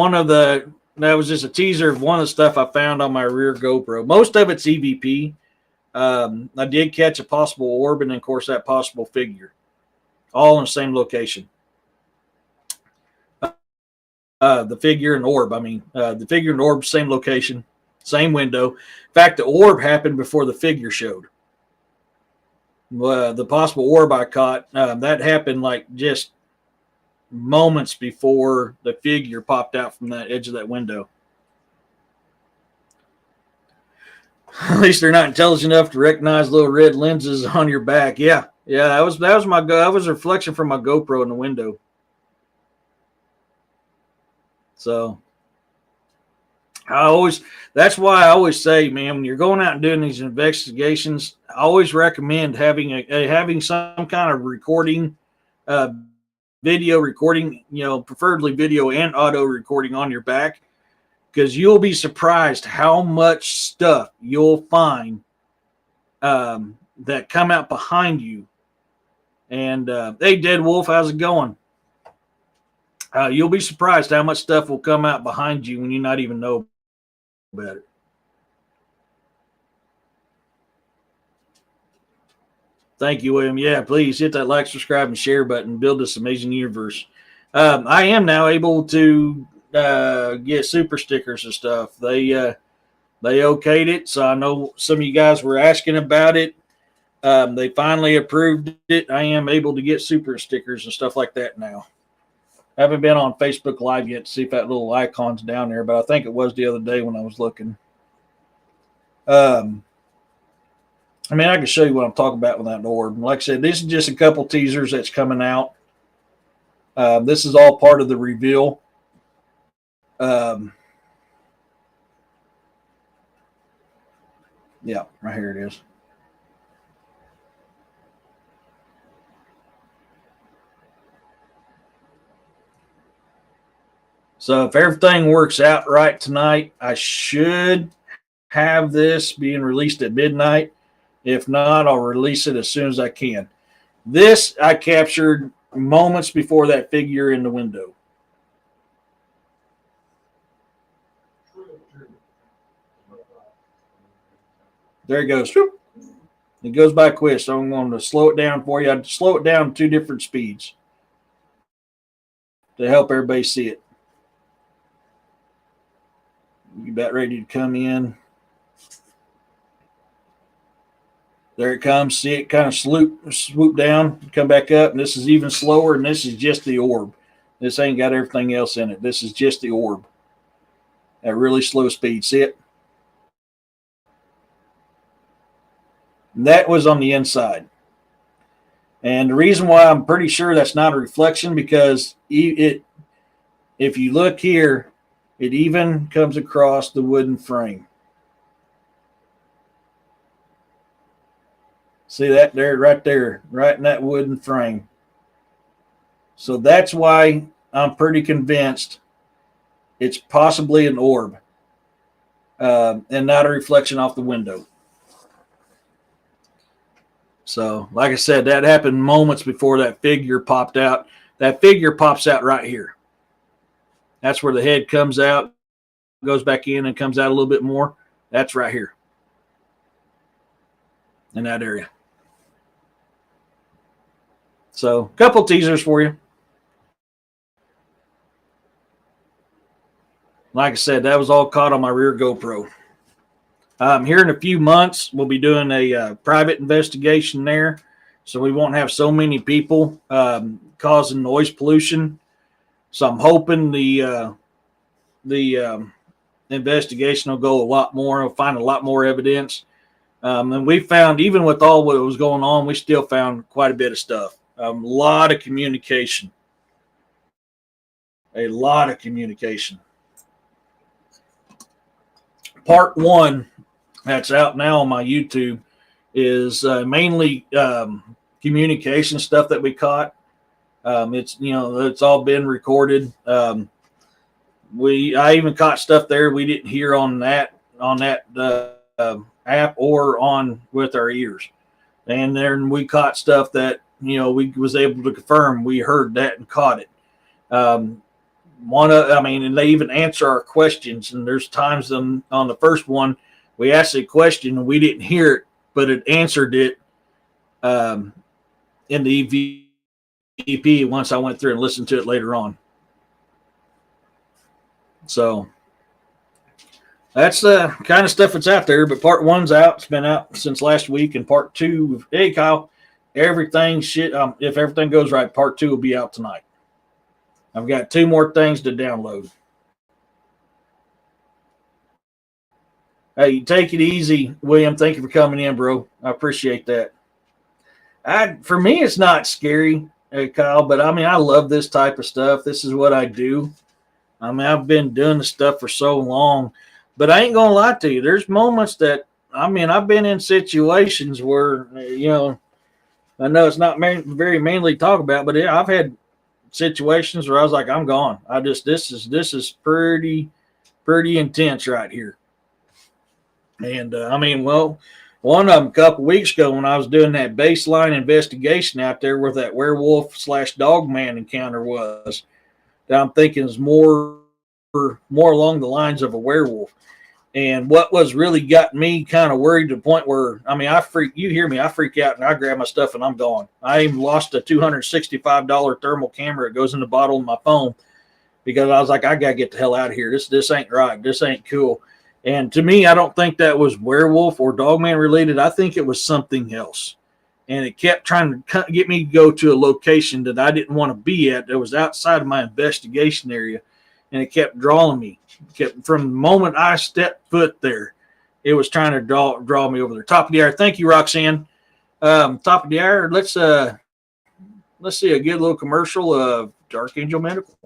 that was just a teaser of one of the stuff I found on my rear GoPro. Most of it's EVP. I did catch a possible orb and, of course, that possible figure, all in the same location. The figure and orb, the figure and orb, same location, same window. In fact, the orb happened before the figure showed. The possible orb I caught, that happened like just moments before the figure popped out from that edge of that window. At least they're not intelligent enough to recognize little red lenses on your back. Yeah, that was a reflection from my GoPro in the window. So that's why I always say, man, when you're going out and doing these investigations, I always recommend having some kind of recording, video recording, preferably video and auto recording on your back, because you'll be surprised how much stuff you'll find that come out behind you. And hey, Dead Wolf, how's it going? You'll be surprised how much stuff will come out behind you when you not even know about it. Thank you, William. Yeah, please hit that like, subscribe, and share button. Build this amazing universe. I am now able to get super stickers and stuff. They okayed it, so I know some of you guys were asking about it. They finally approved it. I am able to get super stickers and stuff like that now. I haven't been on Facebook Live yet to see if that little icon's down there, but I think it was the other day when I was looking. I mean, I can show you what I'm talking about with that orb. Like I said, this is just a couple teasers that's coming out. This is all part of the reveal. Yeah, right here it is. So if everything works out right tonight, I should have this being released at midnight. If not, I'll release it as soon as I can. This I captured moments before that figure in the window. There it goes. It goes by quick, so I'm going to slow it down for you. I'd slow it down to 2 different speeds to help everybody see it. You about ready to come in. There it comes. See it kind of swoop down, come back up, and this is even slower, and this is just the orb. This ain't got everything else in it. This is just the orb at really slow speed. See it? And that was on the inside. And the reason why I'm pretty sure that's not a reflection, because if you look here, it even comes across the wooden frame. See that there, right in that wooden frame. So that's why I'm pretty convinced it's possibly an orb and not a reflection off the window. So, like I said, that happened moments before that figure popped out. That figure pops out right here. That's where the head comes out, goes back in, and comes out a little bit more. That's right here in that area. So, a couple teasers for you. Like I said, that was all caught on my rear GoPro. Here in a few months, we'll be doing a private investigation there, so we won't have so many people causing noise pollution. So I'm hoping the investigation will go a lot more. We'll find a lot more evidence. And we found, even with all what was going on, we still found quite a bit of stuff. A lot of communication. A lot of communication. Part 1, that's out now on my YouTube, is mainly communication stuff that we caught. It's all been recorded. I even caught stuff there we didn't hear on that app or on with our ears. And then we caught stuff that we was able to confirm we heard that and caught it. And they even answer our questions. And there's times on the first one we asked a question and we didn't hear it, but it answered it in the EVP once I went through and listened to it later on. So that's the kind of stuff that's out there. But part 1's out. It's been out since last week. And part 2, hey Kyle, if everything goes right, part 2 will be out tonight. I've got 2 more things to download. Hey, take it easy, William. Thank you for coming in, bro. I appreciate that. For me, it's not scary, Kyle, but I love this type of stuff. This is what I do. I mean, I've been doing this stuff for so long, but I ain't gonna lie to you. There's moments that I mean, I've been in situations where I know it's not very mainly talked about, but I've had situations where I was like, I'm gone. I just this is pretty intense right here. And I mean, well, one of them a couple weeks ago when I was doing that baseline investigation out there where that werewolf slash dog man encounter was, that I'm thinking is more along the lines of a werewolf. And what was really got me kind of worried to the point where, I mean, you hear me, I freak out and I grab my stuff and I'm gone. I even lost a $265 thermal camera. It goes in the bottle of my phone because I was like, I got to get the hell out of here. This ain't right. This ain't cool. And to me, I don't think that was werewolf or dogman related. I think it was something else. And it kept trying to get me to go to a location that I didn't want to be at that was outside of my investigation area. And it kept drawing me. From the moment I stepped foot there, it was trying to draw me over there. Top of the hour. Thank you, Roxanne. Top of the hour. Let's see a good little commercial of Dark Angel Medical.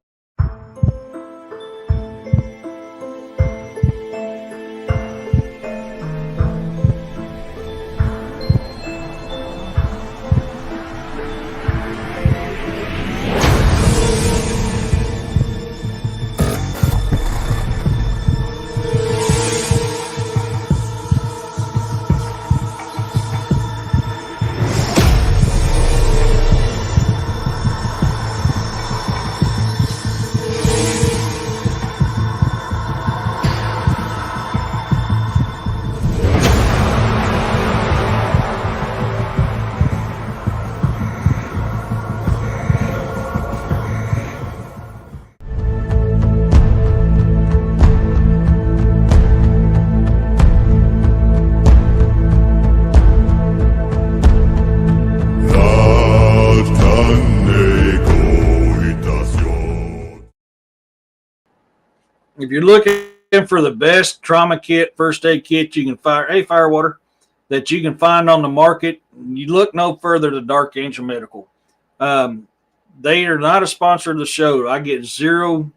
If you're looking for the best trauma kit, first aid kit you can find, Firewater, that you can find on the market, you look no further to Dark Angel Medical. They are not a sponsor of the show. I get $0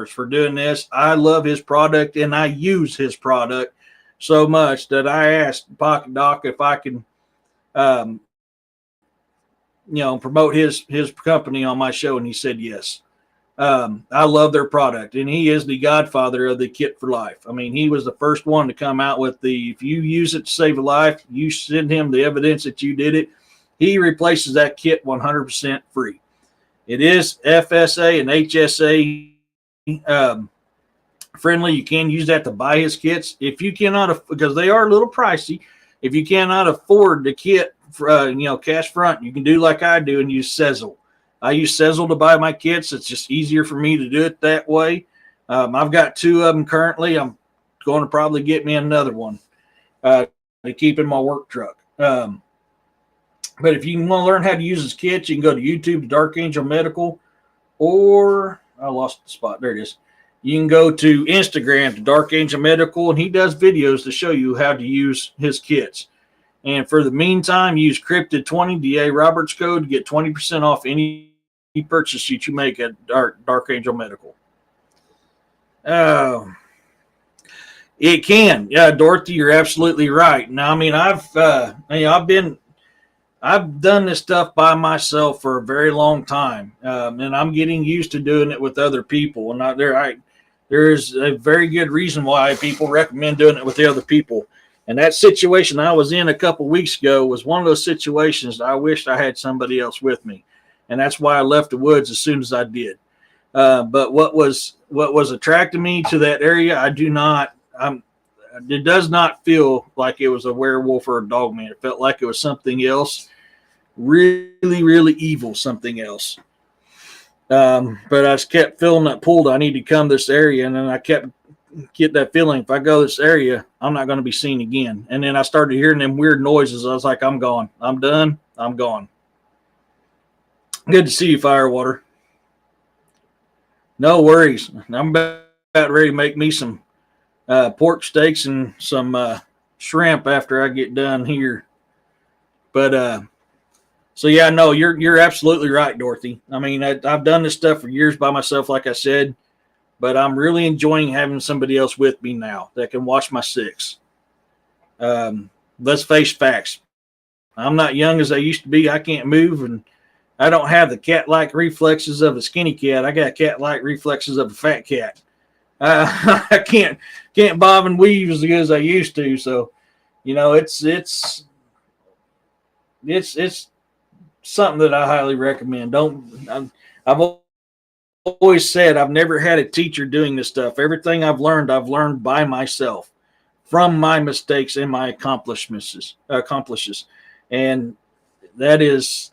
for doing this. I love his product and I use his product so much that I asked Pocket Doc if I can, promote his company on my show, and he said yes. I love their product, and he is the godfather of the kit for life. I mean, he was the first one to come out with if you use it to save a life, you send him the evidence that you did it. He replaces that kit 100% free. It is FSA and HSA friendly. You can use that to buy his kits. If you cannot, because they are a little pricey, if you cannot afford the kit for, cash front, you can do like I do and use Sezzle. I use Sezzle to buy my kits. It's just easier for me to do it that way. I've got 2 of them currently. I'm going to probably get me another one to keep in my work truck. But if you want to learn how to use his kits, you can go to YouTube to Dark Angel Medical, or I lost the spot. There it is. You can go to Instagram to Dark Angel Medical, and he does videos to show you how to use his kits. And for the meantime, use Cryptid20 DA Roberts code to get 20% off any purchase that you make at Dark Angel Medical. It can. Yeah, Dorothy, you're absolutely right. Now, I mean, I've done this stuff by myself for a very long time, and I'm getting used to doing it with other people. And there's a very good reason why people recommend doing it with the other people. And that situation I was in a couple weeks ago was one of those situations that I wished I had somebody else with me. And that's why I left the woods as soon as I did. But what was attracting me to that area, it does not feel like it was a werewolf or a dog man. It felt like it was something else, really, really evil, something else. But I just kept feeling that pull. I need to come this area. And then I kept get that feeling, if I go this area, I'm not going to be seen again. And then I started hearing them weird noises. I was like, I'm gone. I'm done. I'm gone. Good to see you, Firewater. No worries. I'm about ready to make me some pork steaks and some shrimp after I get done here. But so yeah, no, you're absolutely right, Dorothy. I mean, I've done this stuff for years by myself, like I said. but I'm really enjoying having somebody else with me now that can watch my six. Let's face facts. I'm not young as I used to be. I can't move, and I don't have the cat-like reflexes of a skinny cat. I got cat-like reflexes of a fat cat. I can't bob and weave as good as I used to. So, it's something that I highly recommend. I've always said I've never had a teacher doing this stuff. Everything I've learned by myself from my mistakes and my accomplishments. And that is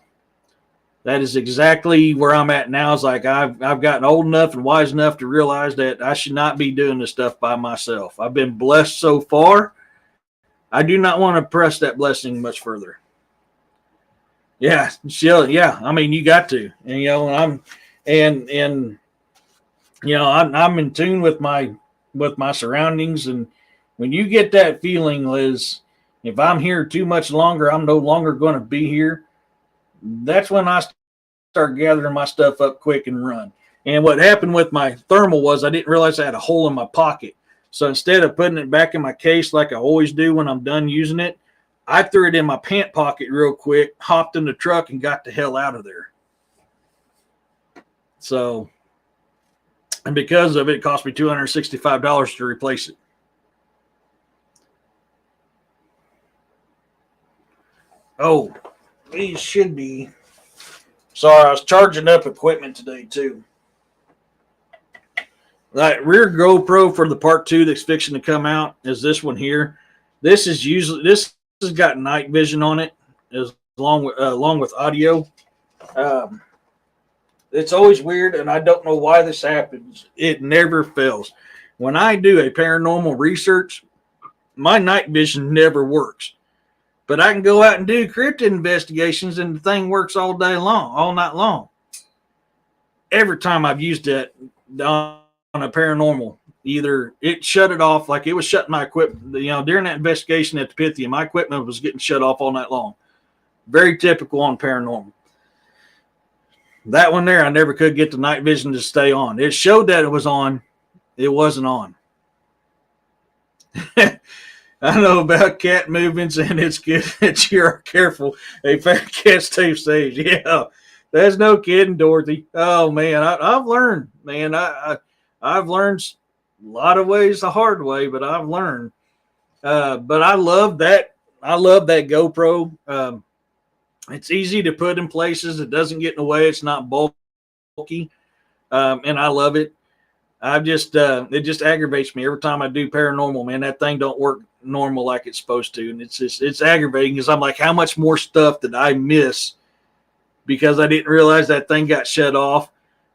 exactly where I'm at now. It's like I've gotten old enough and wise enough to realize that I should not be doing this stuff by myself. I've been blessed so far. I do not want to press that blessing much further. Yeah, yeah. I mean, you got to, and I'm in tune with my surroundings, and when you get that feeling, Liz, if I'm here too much longer, I'm no longer going to be here. That's when I start gathering my stuff up quick and run. And what happened with my thermal was I didn't realize I had a hole in my pocket. So instead of putting it back in my case like I always do when I'm done using it, I threw it in my pant pocket real quick, hopped in the truck, and got the hell out of there. So, and because of it, it cost me $265 to replace it. Oh, these should be. Sorry, I was charging up equipment today too. Like rear GoPro for the part 2 that's fixing to come out is this one here. This has got night vision on it, along with audio. It's always weird, and I don't know why this happens. It never fails. When I do a paranormal research, my night vision never works. But I can go out and do cryptid investigations, and the thing works all night long. Every time I've used it on a paranormal, either it shut it off, like it was shutting my equipment. During that investigation at the Pythia, my equipment was getting shut off all night long. Very typical on paranormal. That one there, I never could get the night vision to stay on. It showed that it was on. It wasn't on. I know about cat movements, and it's good that you're careful. A fat cat's too safe. Yeah, there's no kidding, Dorothy. Oh man, I've learned, man. I've learned a lot of ways the hard way, but I've learned. But I love that. I love that GoPro. It's easy to put in places. It doesn't get in the way. It's not bulky, and I love it. It just aggravates me every time I do paranormal, man. That thing don't work normal like it's supposed to, and it's aggravating because I'm like, how much more stuff did I miss because I didn't realize that thing got shut off,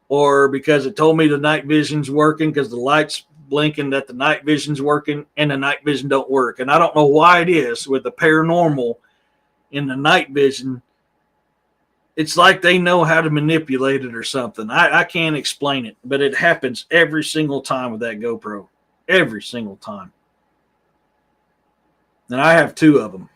or because it told me the night vision's working because the light's blinking that the night vision's working and the night vision don't work. And I don't know why it is with the paranormal in the night vision. It's like they know how to manipulate it or something. I can't explain it, but it happens every single time with that GoPro. Every single time. And I have 2 of them.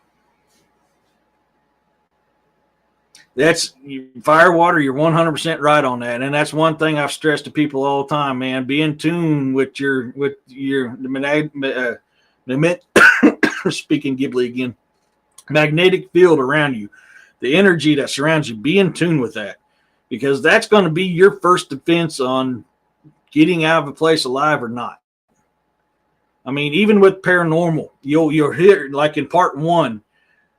That's Firewater. You're 100% right on that. And that's one thing I've stressed to people all the time, man. Be in tune with your speaking Ghibli again, magnetic field around you. The energy that surrounds you, be in tune with that, because that's going to be your first defense on getting out of a place alive or not. I mean, even with paranormal, you'll hear, like in part 1,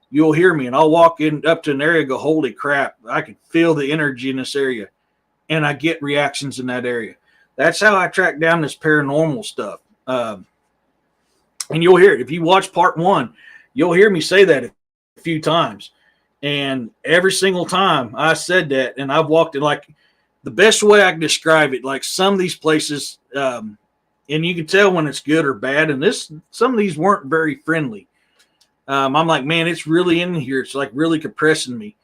you'll hear me, and I'll walk up to an area and go, holy crap, I can feel the energy in this area, and I get reactions in that area. That's how I track down this paranormal stuff. And you'll hear it. If you watch part 1, you'll hear me say that a few times. And every single time I said that, and I've walked in, like, the best way I can describe it, like some of these places, and you can tell when it's good or bad, and some of these weren't very friendly. I'm like, man, it's really in here. It's like really compressing me.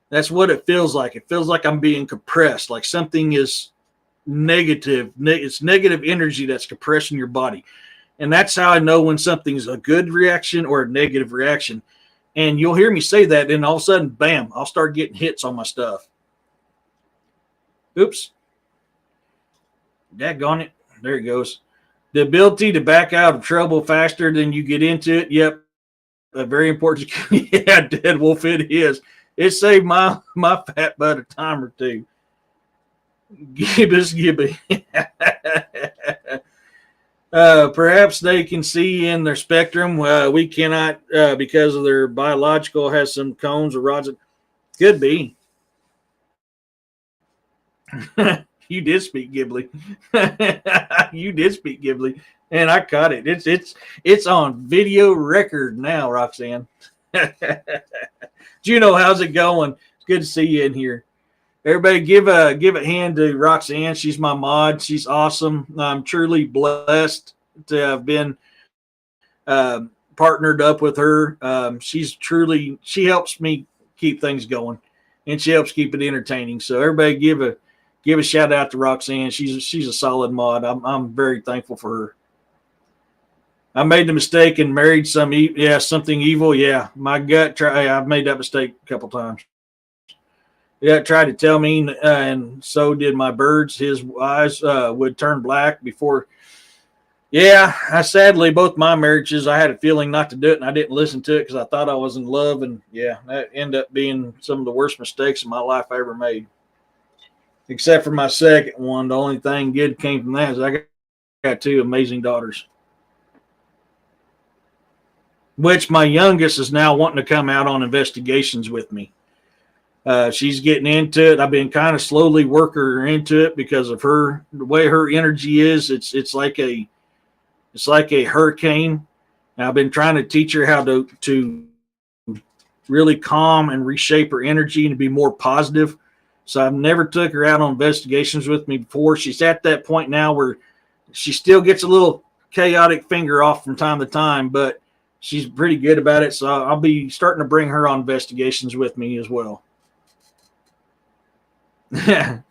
That's what it feels like. It feels like I'm being compressed, like something is negative. It's negative energy that's compressing your body. And that's how I know when something's a good reaction or a negative reaction. And you'll hear me say that, and all of a sudden, bam, I'll start getting hits on my stuff. Oops. Daggone it. There it goes. The ability to back out of trouble faster than you get into it. Yep. A very important. Yeah, Dead Wolf, it is. It saved my fat butt a time or two. Gibbous Gibby. Perhaps they can see in their spectrum. We cannot because of their biological has some cones or rods. Could be. You did speak Ghibli. You did speak Ghibli, and I caught it. It's on video record now, Roxanne. Juno, how's it going? It's good to see you in here. Everybody, give a hand to Roxanne. She's my mod. She's awesome. I'm truly blessed to have been partnered up with her. She helps me keep things going, and she helps keep it entertaining. So everybody, give a shout out to Roxanne. She's a solid mod. I'm very thankful for her. I made the mistake and married something evil. Yeah, my gut. I've made that mistake a couple times. Yeah, tried to tell me, and so did my birds. His eyes would turn black before. Yeah, sadly, both my marriages, I had a feeling not to do it, and I didn't listen to it because I thought I was in love, and yeah, that ended up being some of the worst mistakes in my life I ever made. Except for my second one, the only thing good came from that is I got two amazing daughters. Which my youngest is now wanting to come out on investigations with me. She's getting into it. I've been kind of slowly working her into it because of the way her energy is. It's like a hurricane. And I've been trying to teach her how to really calm and reshape her energy and to be more positive. So I've never took her out on investigations with me before. She's at that point now where she still gets a little chaotic finger off from time to time, but she's pretty good about it. So I'll be starting to bring her on investigations with me as well. Heck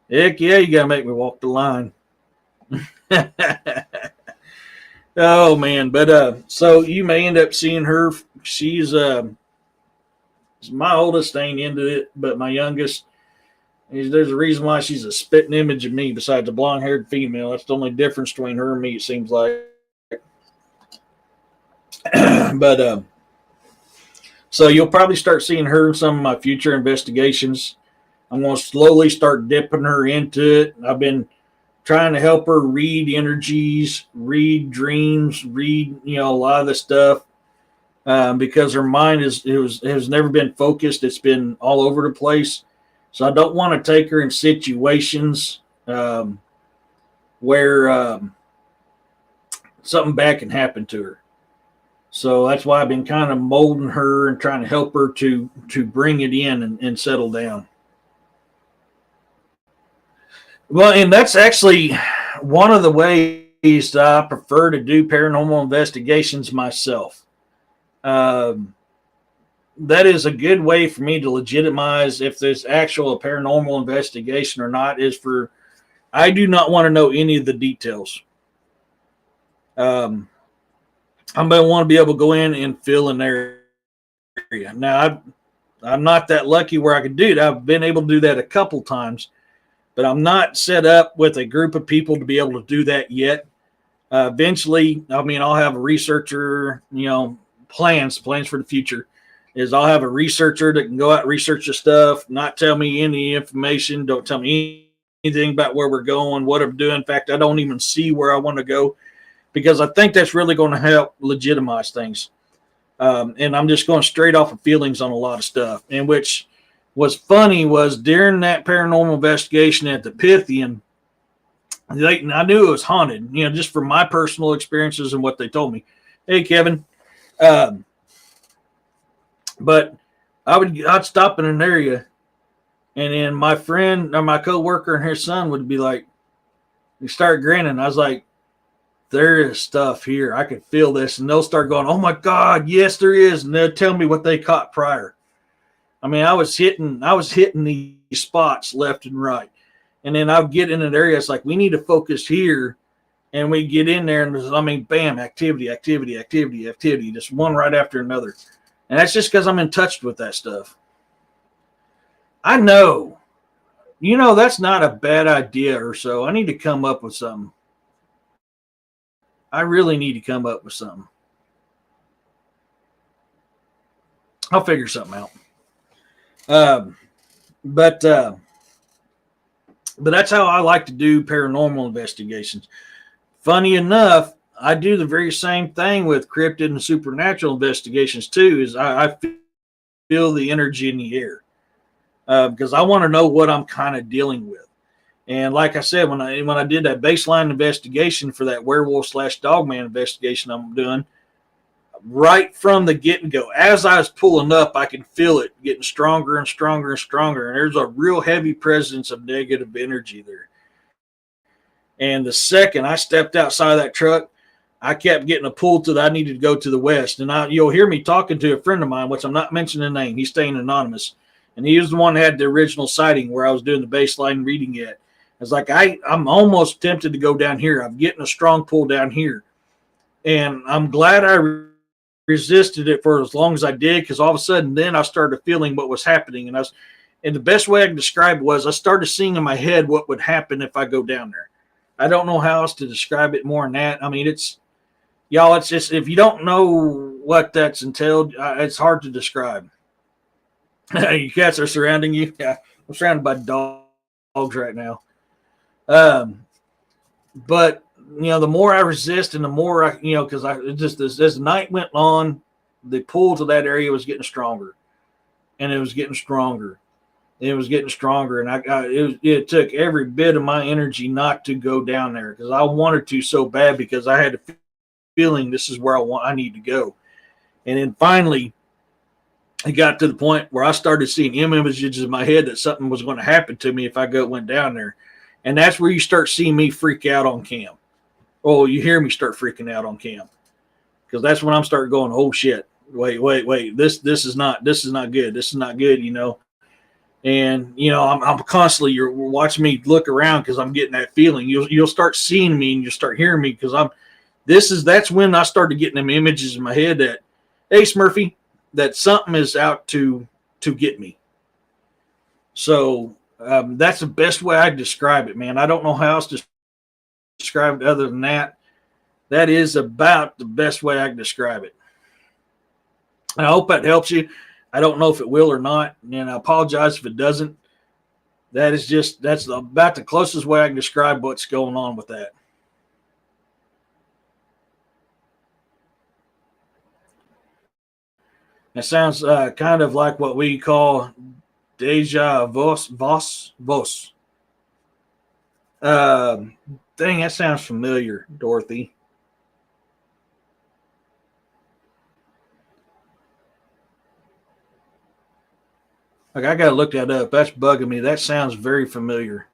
yeah, you gotta make me walk the line. Oh man, but so you may end up seeing her. She's my oldest ain't into it, but my youngest, there's a reason why she's a spitting image of me besides a blonde-haired female. That's the only difference between her and me, it seems like. But so you'll probably start seeing her in some of my future investigations. I'm going to slowly start dipping her into it. I've been trying to help her read energies, read dreams, read a lot of the stuff because her mind has never been focused. It's been all over the place. So I don't want to take her in situations where something bad can happen to her. So that's why I've been kind of molding her and trying to help her to bring it in and settle down. Well, and that's actually one of the ways that I prefer to do paranormal investigations myself. That is a good way for me to legitimize if there's actual paranormal investigation or not. I do not want to know any of the details. I'm going to want to be able to go in and fill an area. Now, I'm not that lucky where I could do it. I've been able to do that a couple times, but I'm not set up with a group of people to be able to do that yet. Eventually, I'll have a researcher, plans for the future is I'll have a researcher that can go out and research the stuff, not tell me any information, don't tell me anything about where we're going, what I'm doing. In fact, I don't even see where I want to go, because I think that's really going to help legitimize things. And I'm just going straight off of feelings on a lot of stuff. And which was funny was during that paranormal investigation at the Pythian, I knew it was haunted, just from my personal experiences and what they told me. Hey, Kevin. But I'd stop in an area, and then my friend or my coworker and her son would be like, they start grinning. I was like, there is stuff here. I could feel this. And they'll start going, oh my God, yes, there is. And they'll tell me what they caught prior. I was hitting these spots left and right. And then I'll get in an area. It's like, we need to focus here. And we get in there and bam, activity, just one right after another. And that's just because I'm in touch with that stuff. I know That's not a bad idea or so. I need to come up with something. I really need to come up with something. I'll figure something out. Um, but but that's how I like to do paranormal investigations. Funny enough, I do the very same thing with cryptid and supernatural investigations too. Is I feel the energy in the air because I want to know what I'm kind of dealing with. And like I said, when I did that baseline investigation for that werewolf slash dogman investigation I'm doing, right from the get and go, as I was pulling up, I could feel it getting stronger and stronger and stronger. And there's a real heavy presence of negative energy there. And the second I stepped outside of that truck, I kept getting a pull to that I needed to go to the west. And you'll hear me talking to a friend of mine, which I'm not mentioning the name. He's staying anonymous. And he was the one that had the original sighting where I was doing the baseline reading it. It's like I'm almost tempted to go down here. I'm getting a strong pull down here. And I'm glad I resisted it for as long as I did, because all of a sudden then I started feeling what was happening. And the best way I can describe it was I started seeing in my head what would happen if I go down there. I don't know how else to describe it more than that. I mean, it's just, if you don't know what that's entailed, it's hard to describe. Your cats are surrounding you. Yeah, I'm surrounded by dogs right now. But the more I resist and the more because as the night went on, the pull to that area was getting stronger, and it was getting stronger. It was getting stronger, and it took every bit of my energy not to go down there because I wanted to so bad, because I had a feeling this is where I need to go. And then finally, it got to the point where I started seeing images in my head that something was going to happen to me if I went down there. And that's where you start seeing me freak out on cam. Oh, you hear me start freaking out on cam, because that's when I'm starting going, oh shit, wait, this is not good. This is not good, And I'm constantly, you're watching me look around because I'm getting that feeling. You'll start seeing me and you'll start hearing me, because that's when I started getting them images in my head that, hey Smurfy, that something is out to get me. So that's the best way I describe it, man. I don't know how else to describe it other than that. That is about the best way I can describe it. I hope that helps you. I don't know if it will or not, and I apologize if it doesn't. That's about the closest way I can describe what's going on with that. It sounds kind of like what we call deja vos. Dang, that sounds familiar, Dorothy. Like, I gotta look that up. That's bugging me. That sounds very familiar.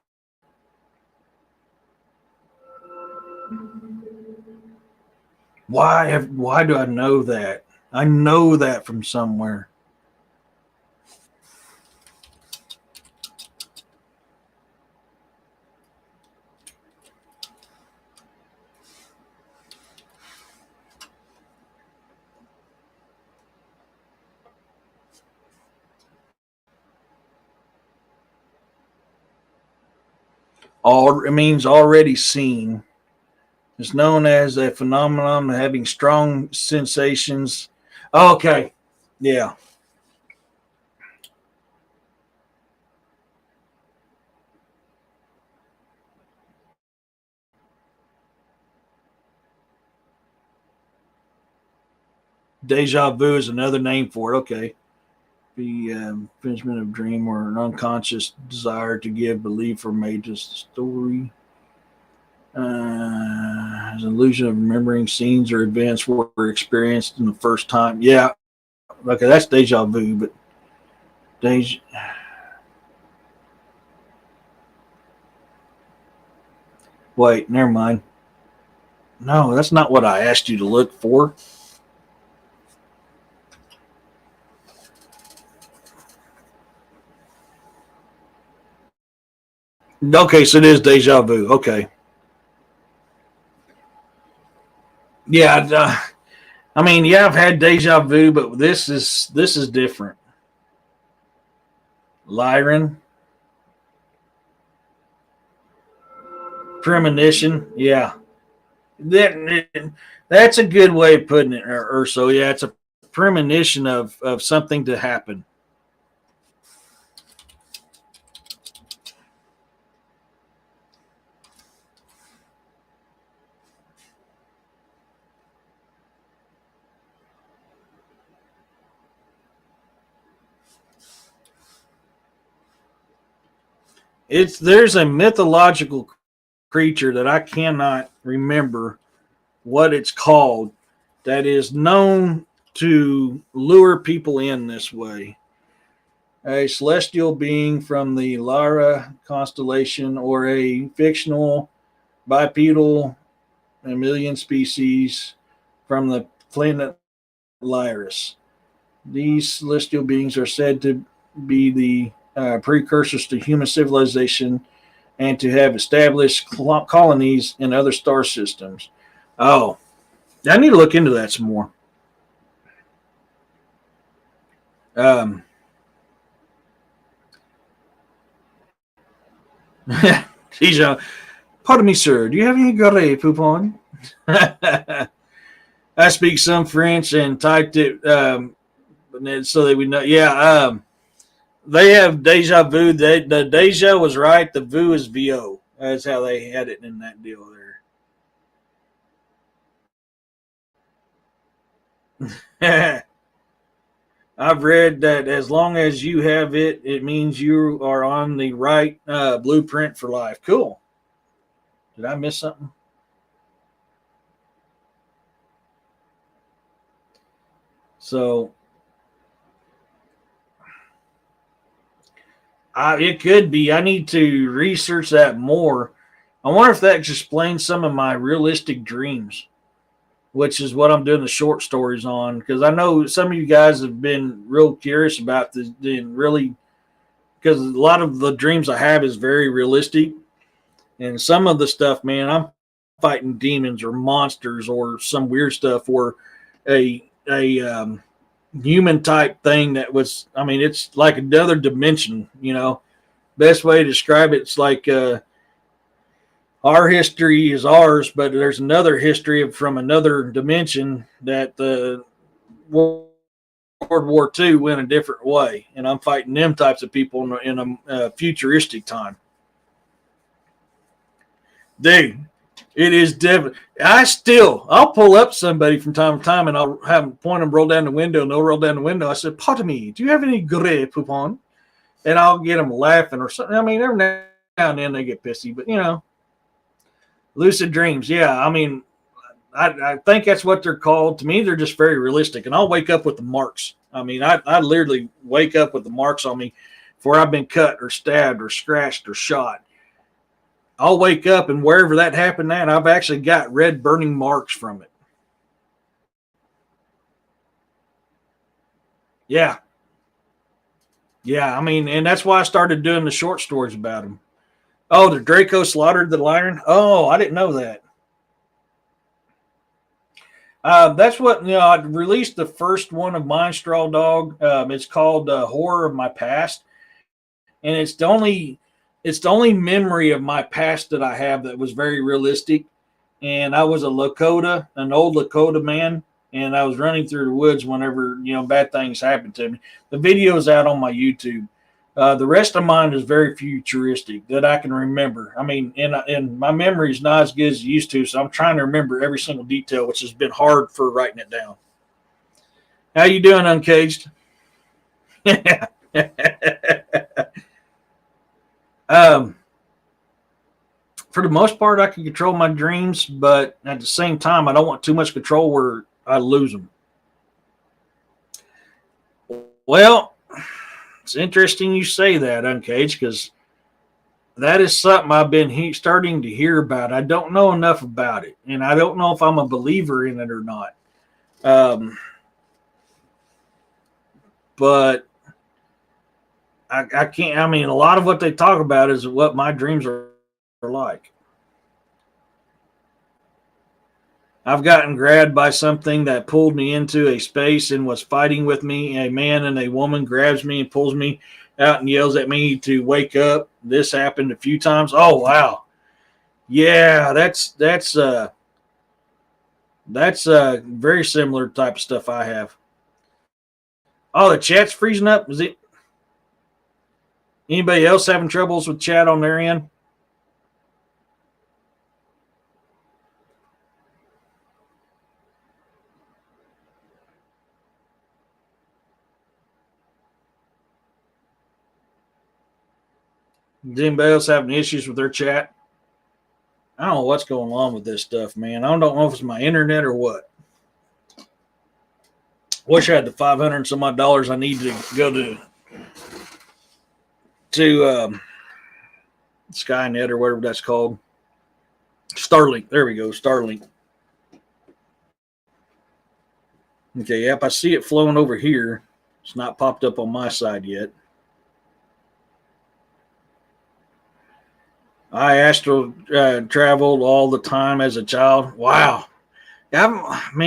Why do I know that? I know that from somewhere. It means already seen. It's known as a phenomenon of having strong sensations. Okay, yeah. Deja vu is another name for it. Okay. The infringement of dream or an unconscious desire to give belief or made to the story. As an illusion of remembering scenes or events were experienced in the first time. Yeah. Okay, that's deja vu, but deja. Wait, never mind. No, that's not what I asked you to look for. Okay, so it is deja vu. Okay. Yeah, I mean, yeah, I've had deja vu, but this is different. Lyran. Premonition, yeah. That's a good way of putting it, Urso. Yeah, it's a premonition of something to happen. There's a mythological creature that I cannot remember what it's called that is known to lure people in this way. A celestial being from the Lara constellation or a fictional bipedal mammalian species from the planet Lyris. These celestial beings are said to be the precursors to human civilization and to have established colonies in other star systems. Oh, I need to look into that some more. Um, He's pardon me, sir. Do you have any gare poupon? I speak some French and typed it so that we know. Yeah, they have deja vu. The deja was right. The vu is vo. That's how they had it in that deal there. I've read that as long as you have it, it means you are on the right blueprint for life. Cool. Did I miss something? So it could be. I need to research that more. I wonder if that explains some of my realistic dreams, which is what I'm doing the short stories on. Because I know some of you guys have been real curious about this, and really, because a lot of the dreams I have is very realistic, and some of the stuff, man, I'm fighting demons or monsters or some weird stuff, or a human type thing that was. I mean, it's like another dimension. Best way to describe it's like our history is ours, but there's another history from another dimension that the World War II went a different way, and I'm fighting them types of people in a futuristic time. Dude, it is definitely. I'll pull up somebody from time to time, and I'll have them point them roll down the window, and they'll roll down the window. I said, "Pardon me, do you have any gray poupon?" And I'll get them laughing or something. I mean, every now and then they get pissy, but lucid dreams. Yeah, I mean, I think that's what they're called. To me, they're just very realistic. And I'll wake up with the marks. I mean, I literally wake up with the marks on me where I've been cut or stabbed or scratched or shot. I'll wake up and wherever that happened at, I've actually got red burning marks from it. Yeah. Yeah, I mean, and that's why I started doing the short stories about them. Oh, the Draco slaughtered the lion? Oh, I didn't know that. That's what I released the first one of mine, Straw Dog. It's called Horror of My Past, and it's the only memory of my past that I have that was very realistic. And I was an old Lakota man, and I was running through the woods whenever bad things happened to me. The video's out on my YouTube. The rest of mine is very futuristic that I can remember. I mean, and my memory is not as good as it used to, so I'm trying to remember every single detail, which has been hard for writing it down. How you doing, Uncaged? um, for the most part, I can control my dreams, but at the same time, I don't want too much control where I lose them. Well, it's interesting you say that, Uncaged, because that is something I've been starting to hear about. I don't know enough about it, and I don't know if I'm a believer in it or not. But I can't. I mean, a lot of what they talk about is what my dreams are like. I've gotten grabbed by something that pulled me into a space and was fighting with me. A man and a woman grabs me and pulls me out and yells at me to wake up. This happened a few times. Oh, wow. Yeah, that's very similar type of stuff I have. Oh, the chat's freezing up. Is it anybody else having troubles with chat on their end? Is anybody else having issues with their chat? I don't know what's going on with this stuff, man. I don't know if it's my internet or what. Wish I had the 500 and some odd dollars I need to go to Skynet or whatever that's called. Starlink. There we go. Starlink. Okay, yep, I see it flowing over here. It's not popped up on my side yet. I astral traveled all the time as a child. Wow. I've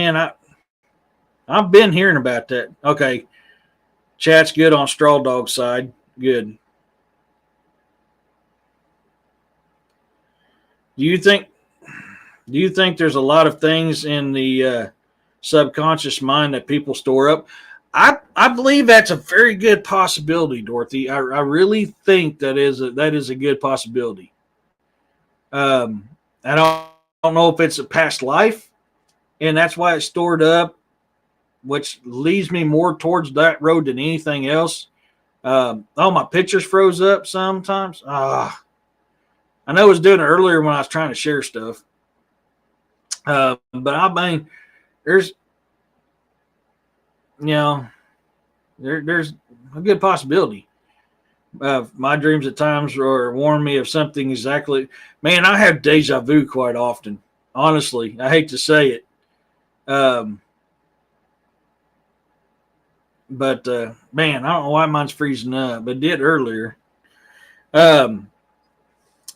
been hearing about that. Okay. Chat's good on Straw Dog's side. Good. Do you think there's a lot of things in the subconscious mind that people store up? I believe that's a very good possibility, Dorothy. I really think that is a good possibility. I don't know if it's a past life, and that's why it's stored up, which leads me more towards that road than anything else. My pictures froze up sometimes. I know I was doing it earlier when I was trying to share stuff. But I mean, there's, there's a good possibility. My dreams at times warn me of something exactly. Man, I have deja vu quite often. Honestly, I hate to say it. But man, I don't know why mine's freezing up, but it did earlier. But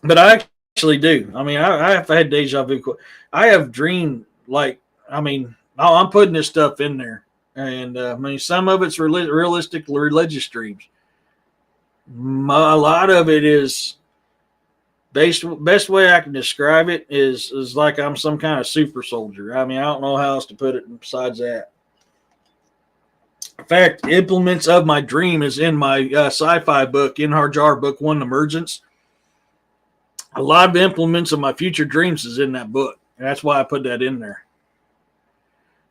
I actually do. I mean, I have had deja vu. I have dreamed I'm putting this stuff in there, and I mean, some of it's realistic religious dreams. A lot of it is best way I can describe it is like I'm some kind of super soldier. I mean, I don't know how else to put it besides that. In fact, implements of my dream is in my sci-fi book, In Our Jar, Book 1, Emergence. A lot of implements of my future dreams is in that book. And that's why I put that in there.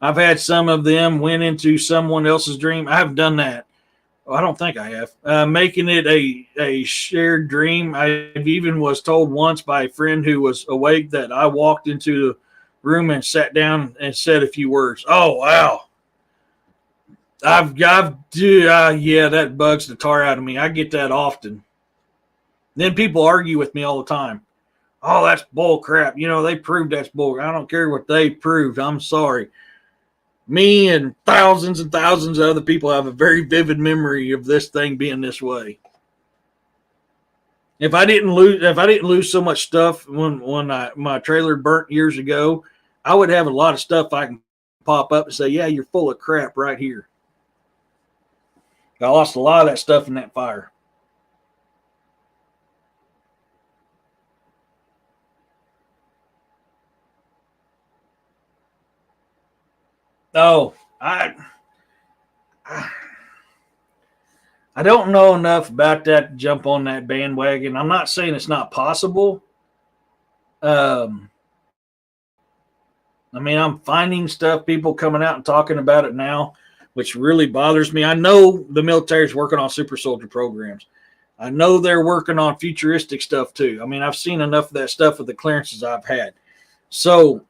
I've had some of them went into someone else's dream. I haven't done that. I don't think I have. Making it a shared dream. I even was told once by a friend who was awake that I walked into the room and sat down and said a few words. Oh, wow. Yeah, that bugs the tar out of me. I get that often. Then people argue with me all the time. Oh, that's bull crap. They proved that's bull. I don't care what they proved. I'm sorry. Me and thousands of other people have a very vivid memory of this thing being this way. If I didn't lose so much stuff when my trailer burnt years ago, I would have a lot of stuff I can pop up and say, yeah, you're full of crap right here. I lost a lot of that stuff in that fire. Oh, I don't know enough about that to jump on that bandwagon. I'm not saying it's not possible. I mean, I'm finding stuff, people coming out and talking about it now, which really bothers me. I know the military's working on super soldier programs. I know they're working on futuristic stuff too. I mean, I've seen enough of that stuff with the clearances I've had. So,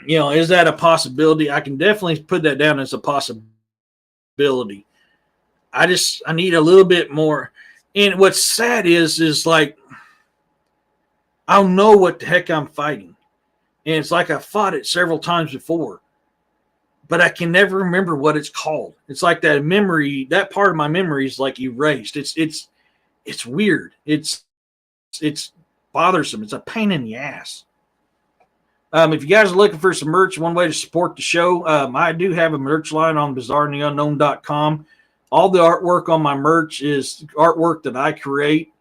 is that a possibility? I can definitely put that down as a possibility. I need a little bit more. And what's sad is like, I'll know what the heck I'm fighting. And it's like I fought it several times before, but I can never remember what it's called. It's like that memory, that part of my memory is like erased. It's weird. It's bothersome. It's a pain in the ass. If you guys are looking for some merch, one way to support the show, I do have a merch line on bizarreandtheunknown.com. All the artwork on my merch is artwork that I create.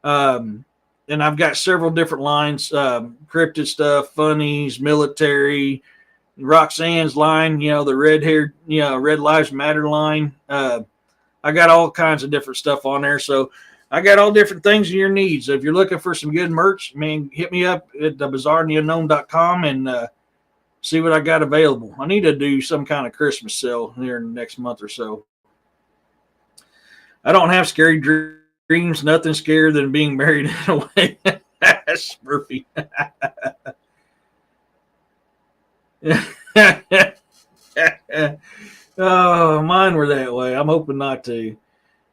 And and I've got several different lines: cryptid stuff, funnies, military, Roxanne's line, the red haired, Red Lives Matter line. I got all kinds of different stuff on there. So I got all different things in your needs. So if you're looking for some good merch, man, hit me up at thebazaarandtheunknown.com and see what I got available. I need to do some kind of Christmas sale here in the next month or so. I don't have scary dreams. Nothing scarier than being married in a way. Smurfy. Oh, mine were that way. I'm hoping not to.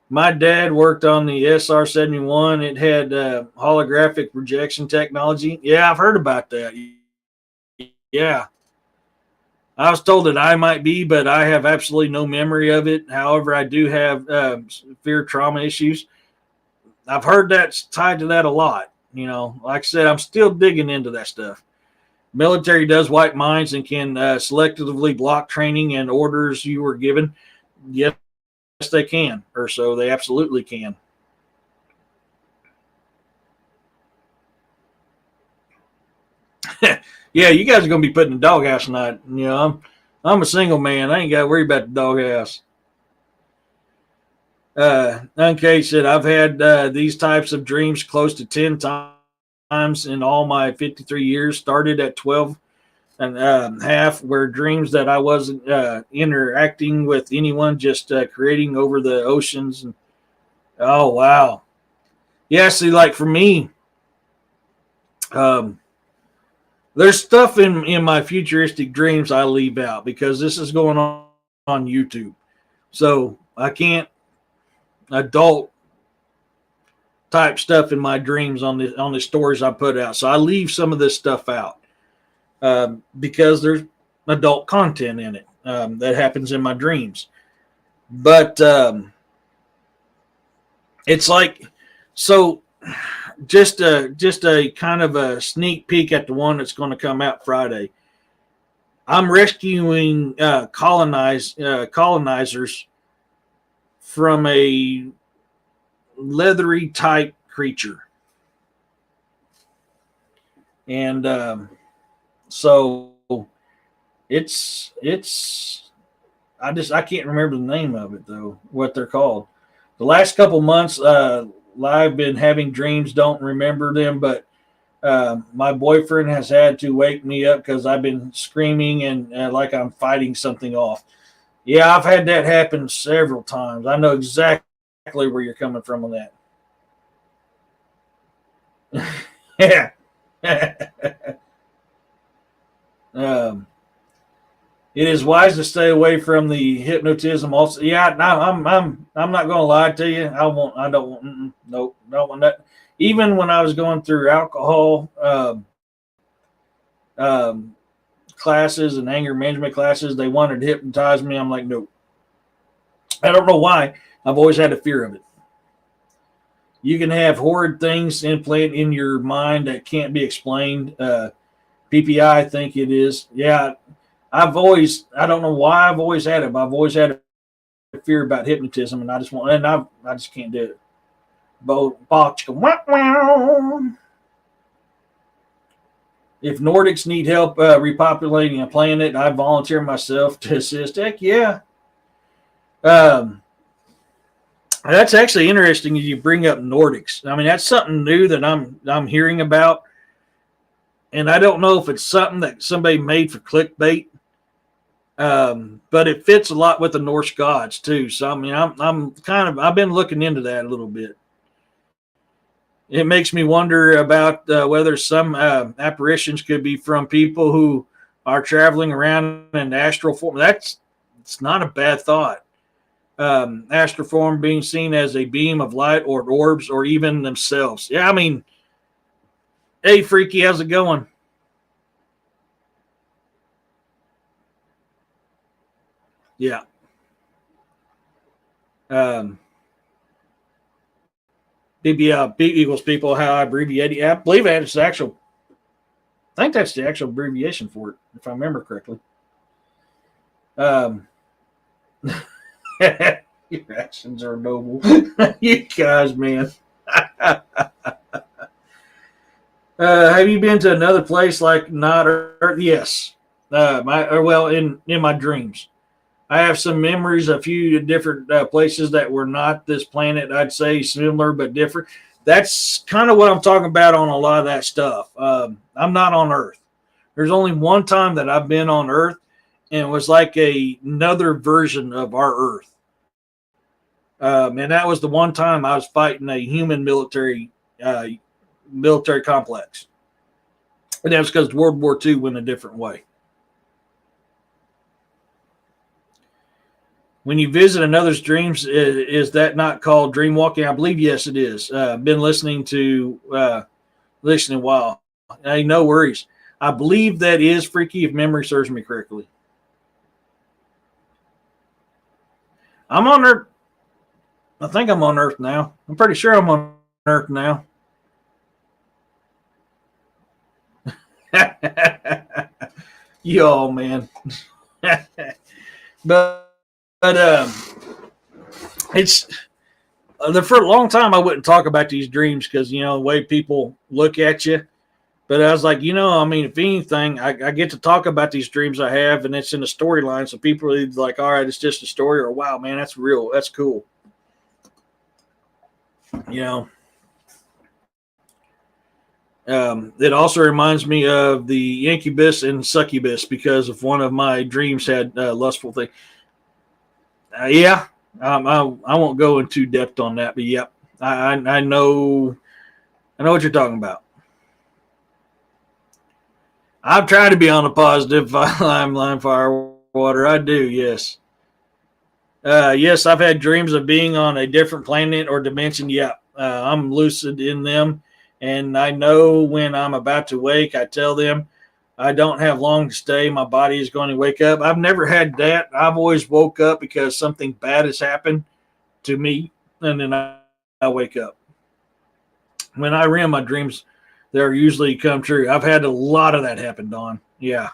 My dad worked on the SR-71. It had holographic projection technology. Yeah, I've heard about that. Yeah. I was told that I might be, but I have absolutely no memory of it. However, I do have fear trauma issues. I've heard that's tied to that a lot. Like I said, I'm still digging into that stuff. Military does wipe minds and can selectively block training and orders you were given. Yes, they can, or so they absolutely can. Yeah, you guys are going to be put in the doghouse tonight. I'm a single man. I ain't got to worry about the doghouse. Unkay said, I've had these types of dreams close to 10 times in all my 53 years. Started at 12 and half, were dreams that I wasn't interacting with anyone, just creating over the oceans. Oh, wow. Yeah, see, like for me, there's stuff in my futuristic dreams I leave out because this is going on YouTube. So I can't adult type stuff in my dreams on the stories I put out. So I leave some of this stuff out because there's adult content in it that happens in my dreams. But it's like, so just a kind of a sneak peek at the one that's going to come out Friday. I'm rescuing colonizers from a leathery type creature, and so it's I can't remember the name of it though, what they're called. The last couple months, I've been having dreams, don't remember them, but my boyfriend has had to wake me up because I've been screaming and like I'm fighting something off. Yeah, I've had that happen several times. I know exactly where you're coming from on that. Yeah. It is wise to stay away from the hypnotism. Also, yeah. No, I'm not going to lie to you. I don't want. Nope. Don't want that. Even when I was going through alcohol classes and anger management classes, they wanted to hypnotize me. I'm like, nope. I don't know why. I've always had a fear of it. You can have horrid things implanted in your mind that can't be explained. PPI, I think it is. Yeah, I don't know why I've always had it, but I've always had a fear about hypnotism, and I just can't do it. If Nordics need help repopulating a planet, I volunteer myself to assist. Heck yeah. That's actually interesting you bring up Nordics. I mean, that's something new that I'm hearing about. And I don't know if it's something that somebody made for clickbait. But it fits a lot with the Norse gods too. So I mean, I've been looking into that a little bit. It makes me wonder about whether some apparitions could be from people who are traveling around in astral form. It's not a bad thought. Astral form being seen as a beam of light or orbs or even themselves. Yeah, I mean, hey, Freaky, how's it going? Yeah. BB equals people, how I abbreviate it. I believe that's the actual, I think that's the actual abbreviation for it, if I remember correctly. Your actions are noble. You guys, man. Have you been to another place like not Earth? Yes. In my dreams, I have some memories, a few different places that were not this planet. I'd say similar but different. That's kind of what I'm talking about on a lot of that stuff. I'm not on Earth. There's only one time that I've been on Earth, and it was like another version of our Earth. And that was the one time I was fighting a human military complex, and that was because World War II went a different way. When you visit another's dreams, is that not called dream walking? I believe yes, it is. I've been listening a while. Hey, no worries. I believe that is freaky if memory serves me correctly. I'm on Earth. I think I'm on Earth now. I'm pretty sure I'm on Earth now. Yo, man. but but it's for a long time I wouldn't talk about these dreams because the way people look at you. But I was like, I mean, if anything, I get to talk about these dreams I have, and it's in a storyline. So people are like, all right, it's just a story, or wow, man, that's real. That's cool. You know, it also reminds me of the incubus and succubus because of one of my dreams had lustful thing. Yeah, I won't go into depth on that, but yep, I know what you're talking about. I've tried to be on a positive line, fire, water. I do, yes. Yes, I've had dreams of being on a different planet or dimension. Yeah, I'm lucid in them, and I know when I'm about to wake. I tell them I don't have long to stay. My body is going to wake up. I've never had that. I've always woke up because something bad has happened to me, and then I wake up. When I REM, my dreams they're usually come true. I've had a lot of that happen, Don. Yeah.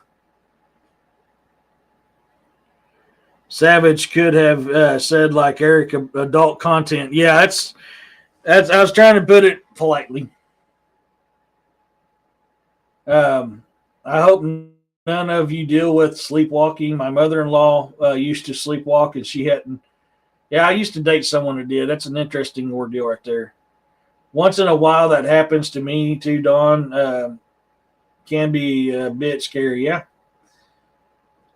Savage could have said like Eric, adult content. Yeah, that's. I was trying to put it politely. I hope none of you deal with sleepwalking. My mother-in-law used to sleepwalk, and she hadn't. Yeah, I used to date someone who did. That's an interesting ordeal right there. Once in a while, that happens to me too, Don. Can be a bit scary. Yeah,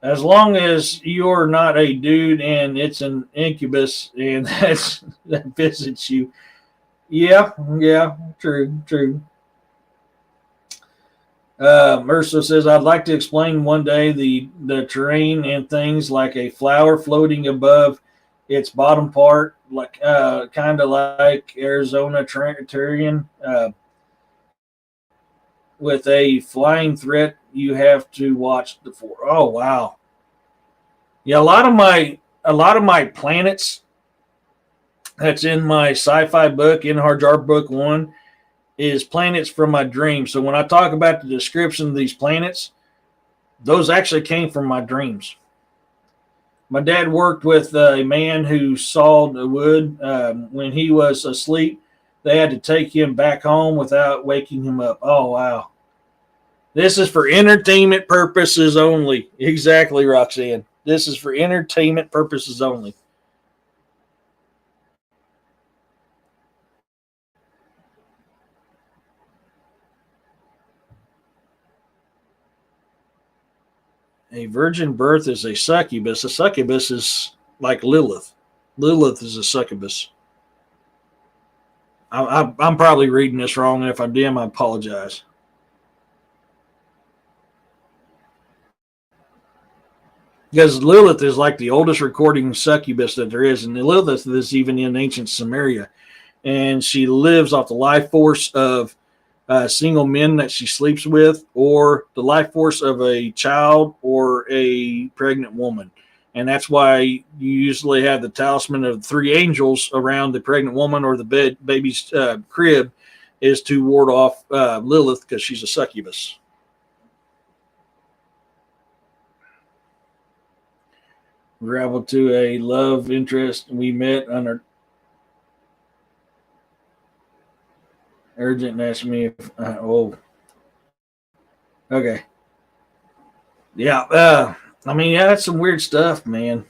as long as you're not a dude and it's an incubus and that visits you. Yeah, yeah, true, true. Mercer says, I'd like to explain one day the terrain and things like a flower floating above its bottom part, like kind of like Arizona Terrarian, with a flying threat you have to watch the for. Oh wow, yeah. A lot of my planets that's in my sci-fi book, in Harjar Book One, is planets from my dreams. So when I talk about the description of these planets, those actually came from my dreams. My dad worked with a man who sawed wood when he was asleep. They had to take him back home without waking him up. Oh, wow. This is for entertainment purposes only. Exactly, Roxanne. This is for entertainment purposes only. A virgin birth is a succubus. A succubus is like Lilith. Lilith is a succubus. I'm probably reading this wrong, and if I am, I apologize. Because Lilith is like the oldest recording succubus that there is, and Lilith is even in ancient Samaria, and she lives off the life force of single men that she sleeps with, or the life force of a child or a pregnant woman. And that's why you usually have the talisman of three angels around the pregnant woman or the baby's crib, is to ward off Lilith because she's a succubus. Traveled to a love interest we met on urgent and asked me if, oh. Okay. Yeah. I mean, yeah, that's some weird stuff, man.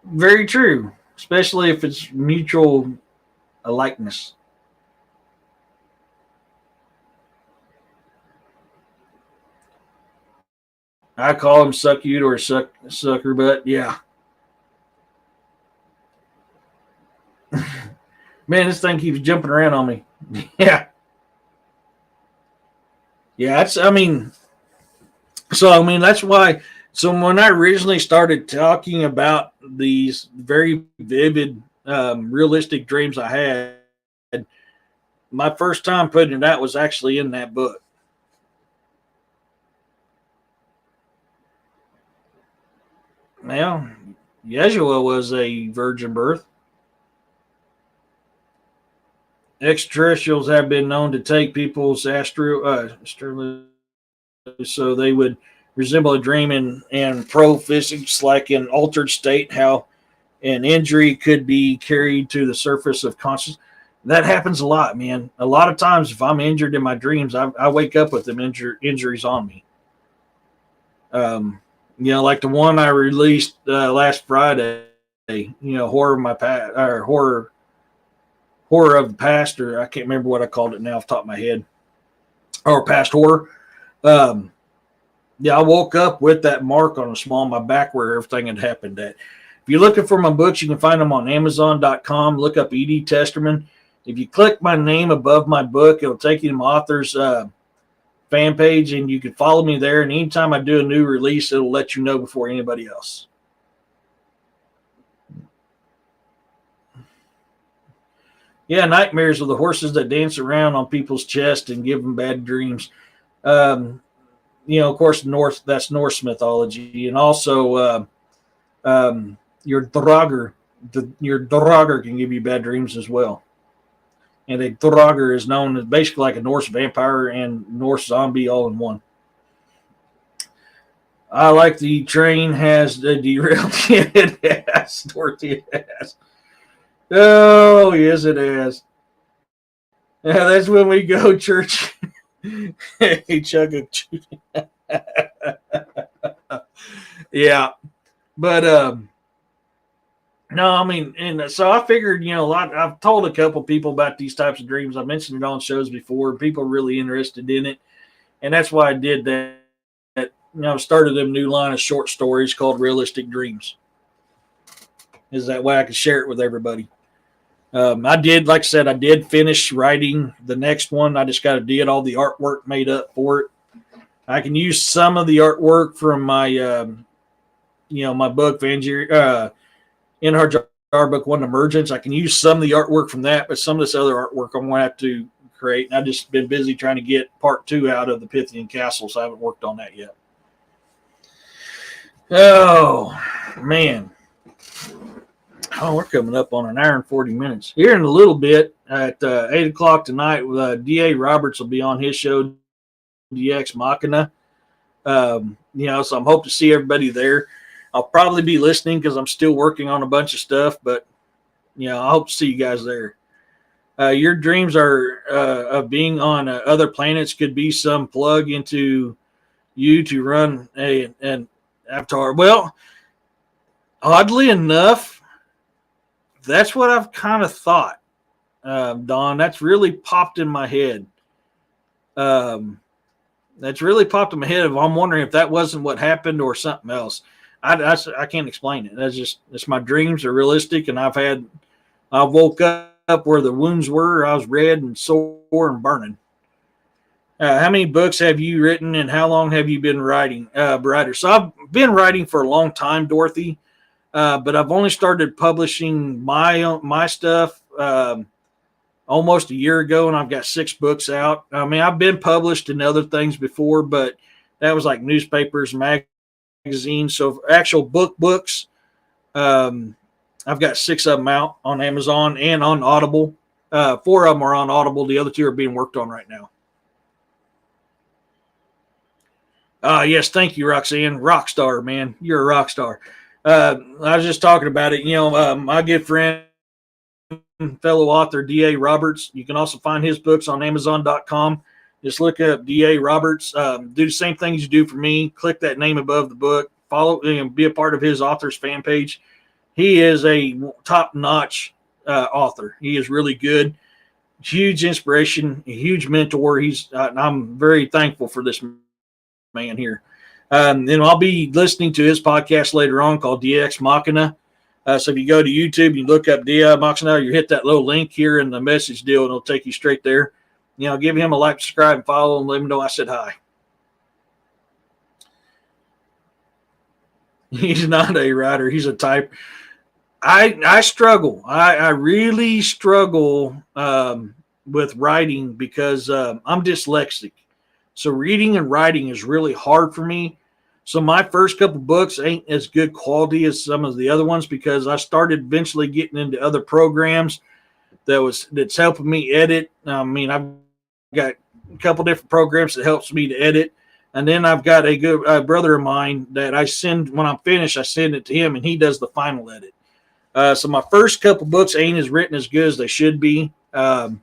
Very true, especially if it's mutual likeness. I call him suck you or sucker, but yeah, man, this thing keeps jumping around on me. Yeah, yeah. That's. I mean, so I mean that's why. So when I originally started talking about these very vivid, realistic dreams I had, my first time putting it out was actually in that book. Now, Yeshua was a virgin birth. Extraterrestrials have been known to take people's astral so they would resemble a dream and pro physics like an altered state, how an injury could be carried to the surface of consciousness. That happens a lot, man. A lot of times, if I'm injured in my dreams, I wake up with them injuries on me. Like the one I released last Friday. Horror of my past or horror of the past, or I can't remember what I called it now off the top of my head, or past horror. Um, yeah, I woke up with that mark on the small of my back where everything had happened at. If you're looking for my books, you can find them on Amazon.com. Look up E.D. Testerman. If you click my name above my book, it'll take you to my author's fan page, and you can follow me there. And anytime I do a new release, it'll let you know before anybody else. Yeah, nightmares are the horses that dance around on people's chest and give them bad dreams. Um, of course, Norse mythology, and also your Draugr. Your Draugr can give you bad dreams as well. And a Draugr is known as basically like a Norse vampire and Norse zombie all in one. I like the train has derailed. It has, Dorothy. It has. Oh, yes, it has. Yeah, that's when we go, church. Hey, chug a yeah, but no, I mean, and so I figured, a lot. I've told a couple people about these types of dreams. I mentioned it on shows before. People are really interested in it, and that's why I did that. Started a new line of short stories called Realistic Dreams. Is that way I could share it with everybody? I did, like I said, I did finish writing the next one. I just got to get all the artwork made up for it. I can use some of the artwork from my, my book, In Her Jar Book One Emergence. I can use some of the artwork from that, but some of this other artwork I'm going to have to create. And I've just been busy trying to get part 2 out of the Pythian Castle, so I haven't worked on that yet. Oh, man. Oh, we're coming up on an hour and 40 minutes. Here in a little bit at 8 o'clock tonight, D.A. Roberts will be on his show, DX Machina. So I'm hoping to see everybody there. I'll probably be listening because I'm still working on a bunch of stuff, but, I hope to see you guys there. Your dreams are of being on other planets could be some plug into you to run an avatar. Well, oddly enough, that's what I've kind of thought, Don. That's really popped in my head. That's really popped in my head. I'm wondering if that wasn't what happened or something else. I can't explain it. It's my dreams are realistic, and I woke up where the wounds were. I was red and sore and burning. How many books have you written, and how long have you been writing, writer? So I've been writing for a long time, Dorothy. But I've only started publishing my stuff almost a year ago, and I've got 6 books out. I mean, I've been published in other things before, but that was like newspapers, magazines. So actual books, I've got 6 of them out on Amazon and on Audible. 4 of them are on Audible. The other 2 are being worked on right now. Yes, thank you, Roxanne. Rock star, man. You're a rock star. I was just talking about it. My good friend fellow author D.A. Roberts. You can also find his books on Amazon.com. Just look up D.A. Roberts. Do the same things you do for me. Click that name above the book. Follow and be a part of his author's fan page. He is a top-notch author. He is really good. Huge inspiration, a huge mentor. I'm very thankful for this man here. And I'll be listening to his podcast later on called DX Machina. So if you go to YouTube, you look up DX Machina, you hit that little link here in the message deal, and it'll take you straight there. Give him a like, subscribe, and follow, and let him know I said hi. He's not a writer. He's a type. I struggle. I really struggle with writing because I'm dyslexic. So reading and writing is really hard for me. So my first couple books ain't as good quality as some of the other ones because I started eventually getting into other programs that's helping me edit. I've got a couple different programs that helps me to edit. And then I've got a good brother of mine that I send, when I'm finished, I send it to him and he does the final edit. So my first couple books ain't as written as good as they should be. And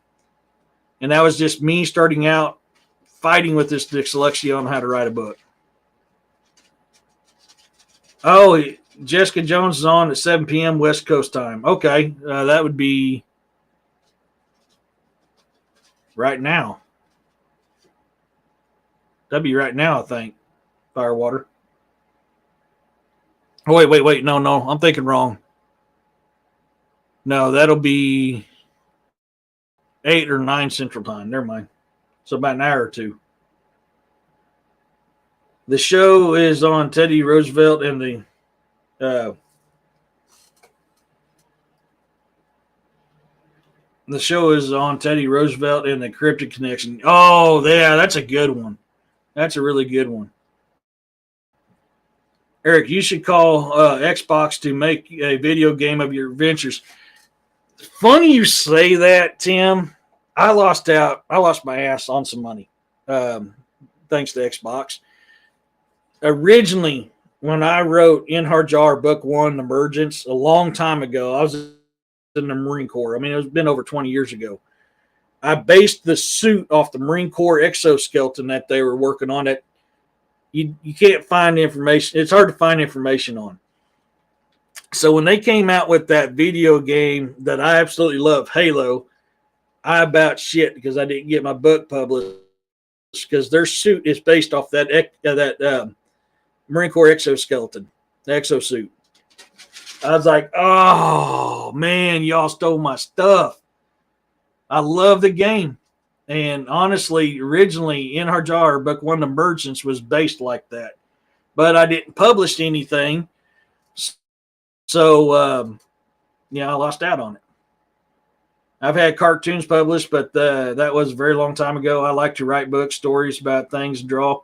that was just me starting out fighting with this dyslexia on how to write a book. Oh, Jessica Jones is on at 7 p.m. West Coast time. Okay, that would be right now. That'd be right now, I think. Firewater. Oh, wait. No. I'm thinking wrong. No, that'll be 8 or 9 Central Time. Never mind. So about an hour or two. The show is on Teddy Roosevelt and the show is on Teddy Roosevelt and the Cryptic Connection. Oh, yeah, that's a good one. That's a really good one. Eric, you should call Xbox to make a video game of your adventures. Funny you say that, Tim. I lost my ass on some money, thanks to Xbox. Originally, when I wrote In Hard Jar Book 1, Emergence, a long time ago, I was in the Marine Corps. It's been over 20 years ago. I based the suit off the Marine Corps exoskeleton that they were working on. It you can't find information. It's hard to find information on. So when they came out with that video game that I absolutely love, Halo, I about shit because I didn't get my book published because their suit is based off that Marine Corps exoskeleton, the exosuit. I was like, oh, man, y'all stole my stuff. I love the game. And honestly, originally, In Hard Jar, Book 1, Emergence was based like that. But I didn't publish anything. So, I lost out on it. I've had cartoons published, but that was a very long time ago. I like to write books, stories about things, draw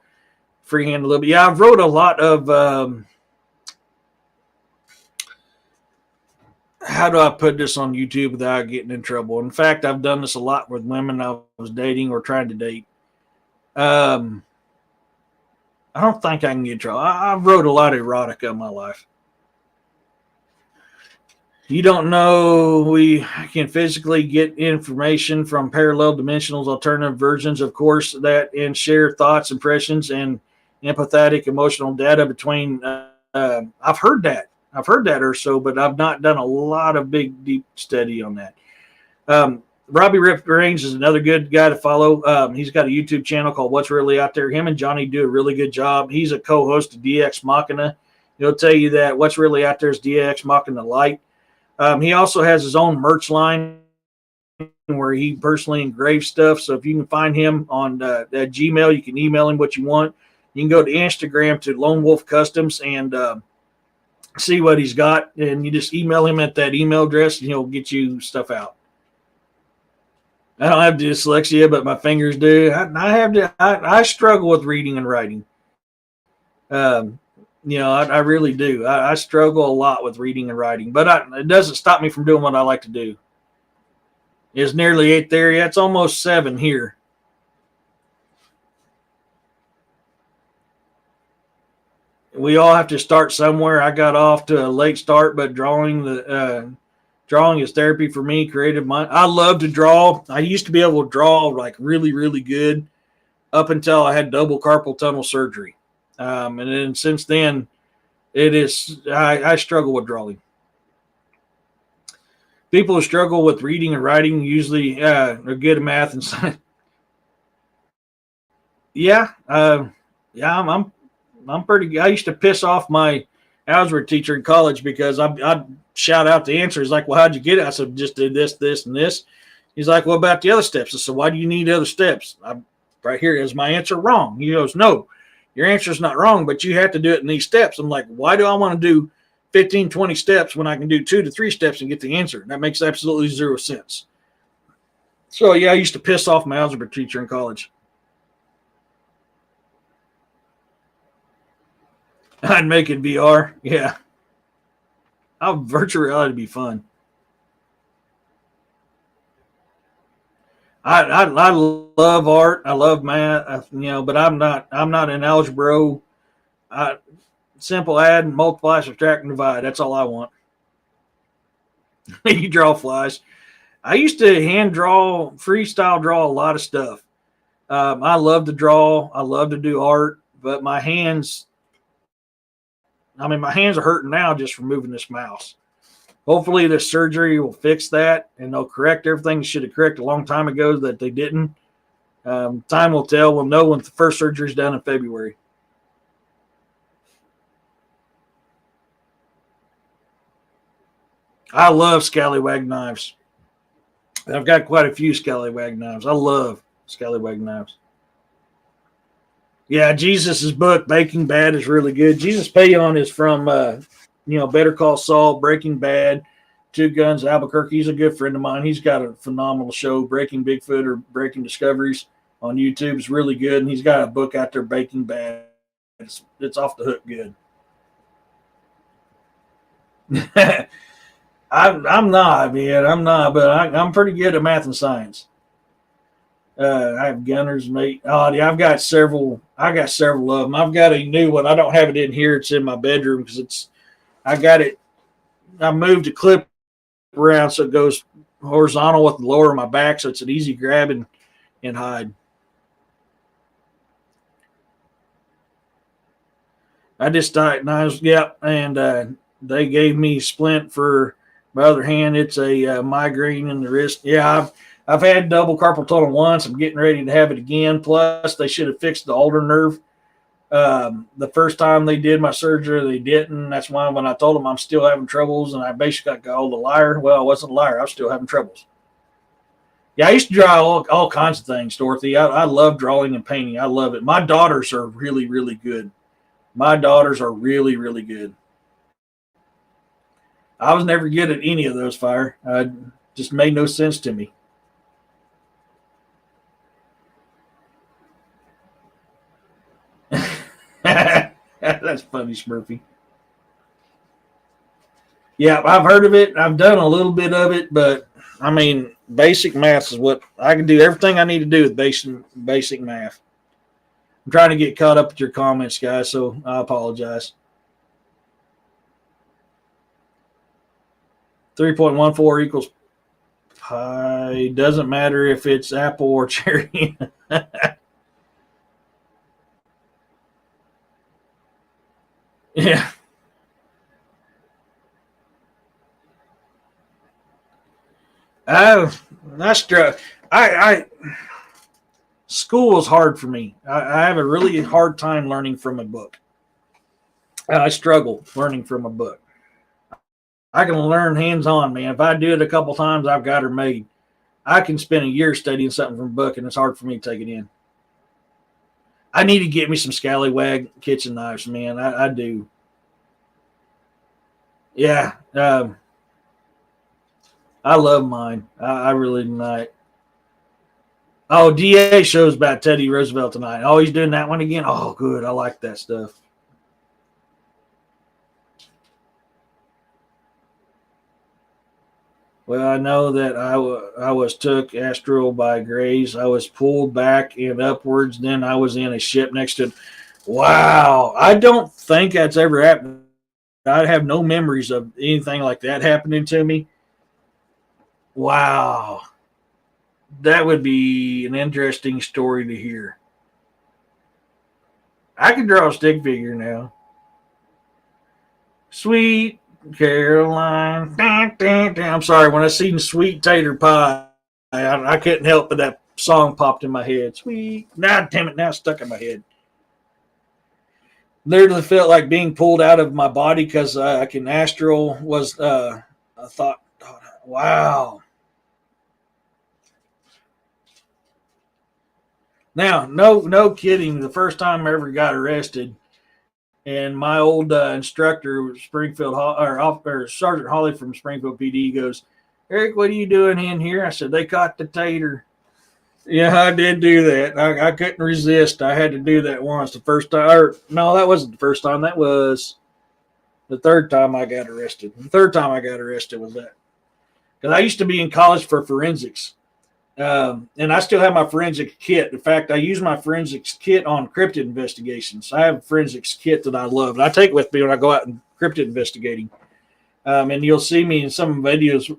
freehand a little bit. Yeah, I've wrote a lot of, how do I put this on YouTube without getting in trouble? In fact, I've done this a lot with women I was dating or trying to date. I don't think I can get in trouble. I wrote a lot of erotica in my life. You don't know we can physically get information from parallel dimensionals, alternative versions, of course, that and share thoughts, impressions, and empathetic emotional data between. I've heard that or so, but I've not done a lot of deep study on that. Robbie Rip Range is another good guy to follow. He's got a YouTube channel called What's Really Out There. Him and Johnny do a really good job. He's a co-host of DX Machina. He'll tell you that What's Really Out There is DX Machina Light. He also has his own merch line where he personally engraves stuff. So if you can find him on Gmail, you can email him what you want. You can go to Instagram to Lone Wolf Customs and see what he's got. And you just email him at that email address and he'll get you stuff out. I don't have dyslexia, but my fingers do. I struggle with reading and writing. I really do. I struggle a lot with reading and writing, but it doesn't stop me from doing what I like to do. It's nearly 8 there. Yeah, it's almost 7 here. We all have to start somewhere. I got off to a late start, but drawing Drawing is therapy for me, creative mind. I love to draw. I used to be able to draw like really, really good up until I had double carpal tunnel surgery. And then since then, I struggle with drawing. People who struggle with reading and writing usually are good at math and science. Yeah, yeah, I'm pretty good. I used to piss off my algebra teacher in college because I'd shout out the answers like, well, how'd you get it? I said, just did this, this, and this. He's like, what about the other steps? I said, why do you need other steps? Right here is my answer wrong. He goes, no, your answer's not wrong, but you have to do it in these steps. I'm like, why do I want to do 15, 20 steps when I can do 2 to 3 steps and get the answer? That makes absolutely zero sense. So, yeah, I used to piss off my algebra teacher in college. I'd make it VR. Yeah. Virtual reality would be fun. I love art. I love math. But I'm not an algebra. Simple add, multiply, subtract, and divide. That's all I want. You draw flies. I used to hand draw, freestyle draw a lot of stuff. I love to draw. I love to do art, but my hands are hurting now just from moving this mouse. Hopefully this surgery will fix that and they'll correct everything they should have corrected a long time ago that they didn't. Time will tell. We'll know when the first surgery is done in February. I love scallywag knives. I've got quite a few scallywag knives. I love scallywag knives. Yeah, Jesus' book, Breaking Bad, is really good. Jesus Payon is from, Better Call Saul, Breaking Bad, Two Guns, Albuquerque. He's a good friend of mine. He's got a phenomenal show, Breaking Bigfoot or Breaking Discoveries on YouTube. It's really good. And he's got a book out there, Breaking Bad. It's off the hook good. I'm not, man. I'm not, but I'm pretty good at math and science. I have gunners, mate. Oh, yeah, I've got several. I got several of them. I've got a new one. I don't have it in here. It's in my bedroom because I got it. I moved the clip around so it goes horizontal with the lower of my back, so it's an easy grab and hide. I just diagnosed, and they gave me splint for my other hand. It's a migraine in the wrist. Yeah, I've had double carpal tunnel once. I'm getting ready to have it again. Plus, they should have fixed the ulnar nerve. The first time they did my surgery, they didn't. That's why when I told them I'm still having troubles, and I basically got called a liar. Well, I wasn't a liar. I was still having troubles. Yeah, I used to draw all kinds of things, Dorothy. I love drawing and painting. I love it. My daughters are really, really good. My daughters are really, really good. I was never good at any of those, Fire. Just made no sense to me. That's funny, Smurfy. Yeah, I've heard of it. I've done a little bit of it, but basic math is what I can do. Everything I need to do with basic math. I'm trying to get caught up with your comments, guys, so I apologize. 3.14 equals pi. Doesn't matter if it's apple or cherry. Yeah. I school was hard for me. I have a really hard time learning from a book. I struggle learning from a book. I can learn hands on, man. If I do it a couple times, I've got her made. I can spend a year studying something from a book, and it's hard for me to take it in. I need to get me some scallywag kitchen knives, man. I do. Yeah. I love mine. I really like. Oh, DA shows about Teddy Roosevelt tonight. Oh, he's doing that one again. Oh, good. I like that stuff. Well, I know that I was took astral by grace. I was pulled back and upwards. Then I was in a ship next to. Wow, I don't think that's ever happened. I have no memories of anything like that happening to me. Wow. That would be an interesting story to hear. I could draw a stick figure now. Sweet Caroline. Dun, dun, dun. I'm sorry, when I seen Sweet Tater Pie, I couldn't help but that song popped in my head. Sweet. Now, damn it, now it's stuck in my head. Literally felt like being pulled out of my body because I can astral was, I thought, oh, wow. Now, no kidding. The first time I ever got arrested, and my old instructor, Springfield or Sergeant Holly from Springfield PD, goes, "Eric, what are you doing in here?" I said, "They caught the tater." Yeah, I did do that. I couldn't resist. I had to do that once. The first time, or no, that wasn't the first time. That was the third time I got arrested. The third time I got arrested was that because I used to be in college for forensics. And I still have my forensic kit. In fact, I use my forensics kit on cryptid investigations. I have a forensics kit that I love. And I take with me when I go out and cryptid investigating. And you'll see me in some videos.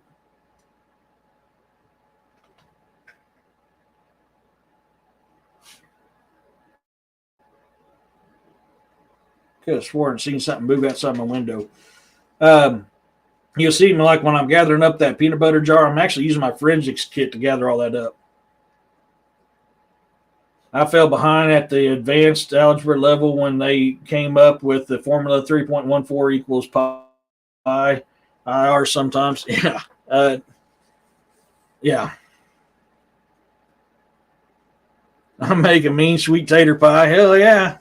Could have sworn and seen something move outside my window. Um, you'll see me like when I'm gathering up that peanut butter jar. I'm actually using my forensics kit to gather all that up. I fell behind at the advanced algebra level when they came up with the formula 3.14 equals pi IR sometimes. Yeah. Yeah. I'm making mean sweet tater pie. Hell yeah.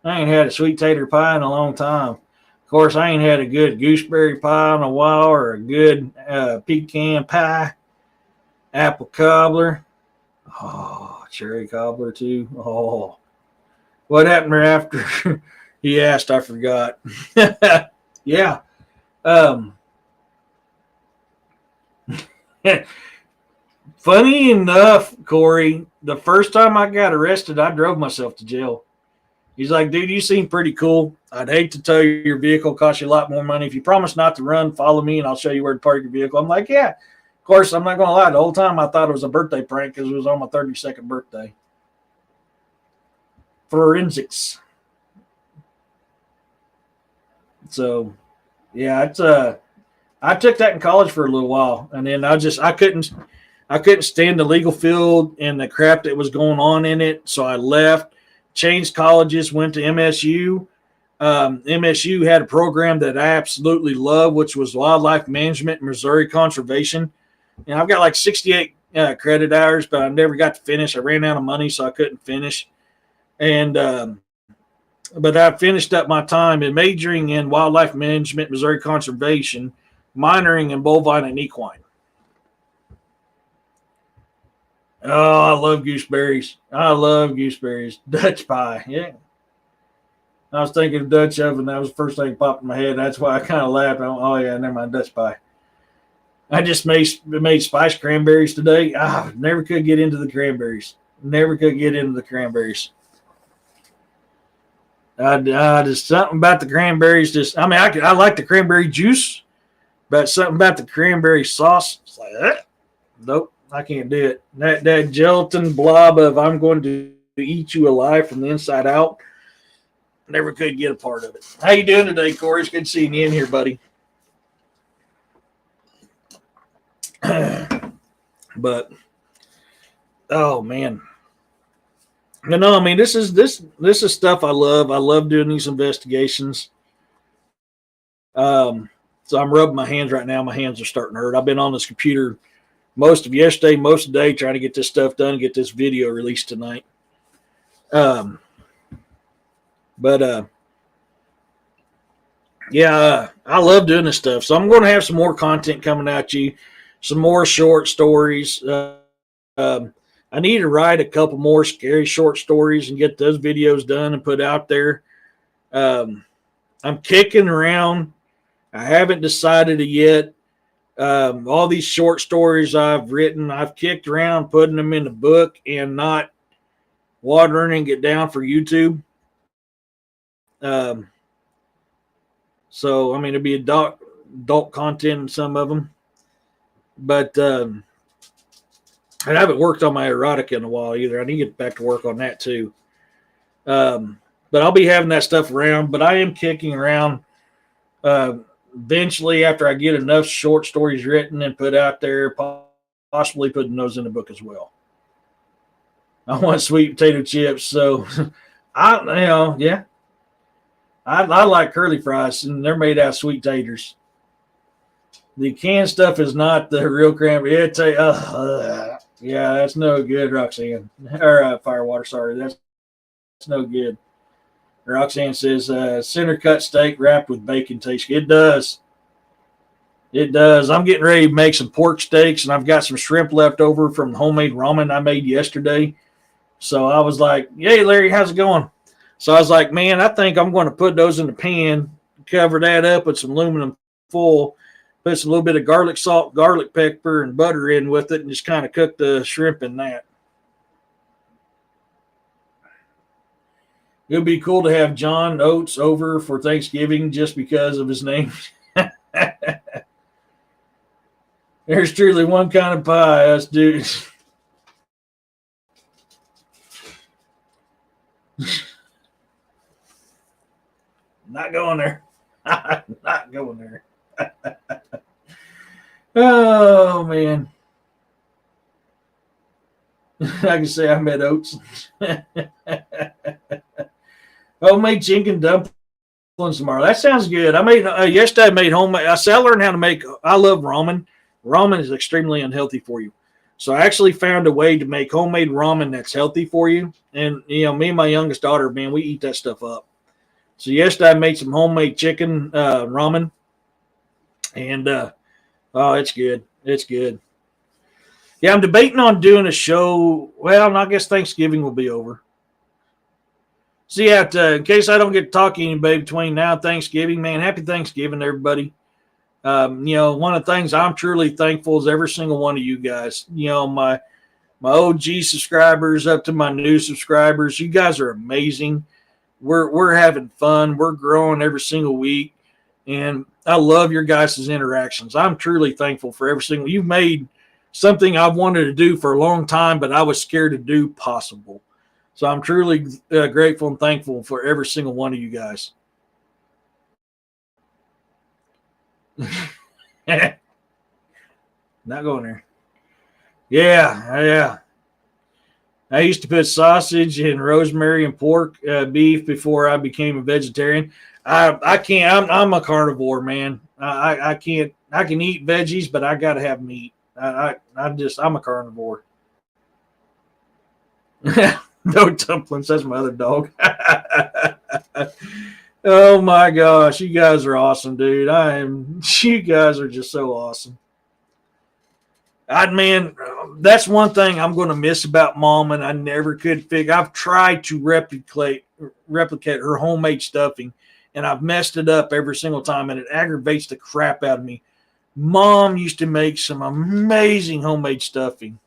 I ain't had a sweet tater pie in a long time. Of course, I ain't had a good gooseberry pie in a while or a good pecan pie, apple cobbler. Oh, cherry cobbler too. Oh, what happened after he asked? I forgot. Yeah. Um, Funny enough, Corey, the first time I got arrested, I drove myself to jail. He's like, dude, you seem pretty cool. I'd hate to tow your vehicle, cost you a lot more money. If you promise not to run, follow me and I'll show you where to park your vehicle. I'm like, yeah. Of course, I'm not going to lie. The whole time I thought it was a birthday prank because it was on my 32nd birthday. Forensics. So, yeah, it's I took that in college for a little while, and then I couldn't stand the legal field and the crap that was going on in it, so I left, changed colleges, went to MSU. MSU had a program that I absolutely love, which was wildlife management and Missouri conservation. And I've got like 68 credit hours, but I never got to finish. I ran out of money, so I couldn't finish. And but I finished up my time in majoring in wildlife management, Missouri conservation, minoring in bovine and equine. Oh, I love gooseberries. I love gooseberries. Dutch pie. Yeah. I was thinking of Dutch oven. That was the first thing that popped in my head. That's why I kind of laughed. Oh, yeah, never mind. Dutch pie. I just made spiced cranberries today. Never could get into the cranberries. Never could get into the cranberries. Just something about the cranberries. I like the cranberry juice, but something about the cranberry sauce. It's like, nope, I can't do it. That gelatin blob of I'm going to eat you alive from the inside out. Never could get a part of it. How you doing today, Corey? It's good seeing you in here, buddy. But oh man, I mean this is stuff I love. I love doing these investigations. So I'm rubbing my hands right now. My hands are starting to hurt. I've been on this computer most of yesterday, most of the day, trying to get this stuff done, and get this video released tonight. Um, but yeah, I love doing this stuff. So I'm going to have some more content coming at you, some more short stories. I need to write a couple more scary short stories and get those videos done and put out there. I'm kicking around. I haven't decided it yet. All these short stories I've written, I've kicked around putting them in the book and not watering and get down for YouTube. Um, so, I mean, it'll be adult content in some of them. But I haven't worked on my erotica in a while either. I need to get back to work on that too. But I'll be having that stuff around. But I am kicking around. Eventually, after I get enough short stories written and put out there, possibly putting those in the book as well. I want sweet potato chips, so yeah. I like curly fries, and they're made out of sweet taters. The canned stuff is not the real cranberry. Yeah, that's no good, Roxanne. Or Firewater, sorry. That's no good. Roxanne says center cut steak wrapped with bacon tastes good. It does. It does. I'm getting ready to make some pork steaks, and I've got some shrimp left over from the homemade ramen I made yesterday. So I was like, hey, Larry, how's it going? So I was like, man, I think I'm going to put those in the pan, cover that up with some aluminum foil, put a little bit of garlic salt, garlic pepper, and butter in with it, and just kind of cook the shrimp in that. It would be cool to have John Oates over for Thanksgiving just because of his name. There's truly one kind of pie, us dudes. Not going there. Not going there. Oh, man. I can say I met Oates. Homemade chicken dumplings tomorrow. That sounds good. I made yesterday. I made homemade. I learned how to make. I love ramen. Ramen is extremely unhealthy for you, so I actually found a way to make homemade ramen that's healthy for you. And me and my youngest daughter, man, we eat that stuff up. So yesterday I made some homemade chicken ramen, and oh, it's good. It's good. Yeah, I'm debating on doing a show. Well, I guess Thanksgiving will be over. So yeah, in case I don't get to talk to anybody between now and Thanksgiving, man, happy Thanksgiving, everybody. One of the things I'm truly thankful is every single one of you guys. My OG subscribers up to my new subscribers. You guys are amazing. We're having fun. We're growing every single week, and I love your guys' interactions. I'm truly thankful for every single. You've made something I've wanted to do for a long time, but I was scared to do possible. So I'm truly grateful and thankful for every single one of you guys. Not going there. Yeah. I used to put sausage and rosemary and pork, beef before I became a vegetarian. I can't. I'm a carnivore, man. I can't. I can eat veggies, but I got to have meat. I'm a carnivore. No dumplings. That's my other dog. Oh my gosh, you guys are awesome, dude. You guys are just so awesome. Man, that's one thing I'm going to miss about Mom, and I never could figure. I've tried to replicate her homemade stuffing, and I've messed it up every single time, and it aggravates the crap out of me. Mom used to make some amazing homemade stuffing.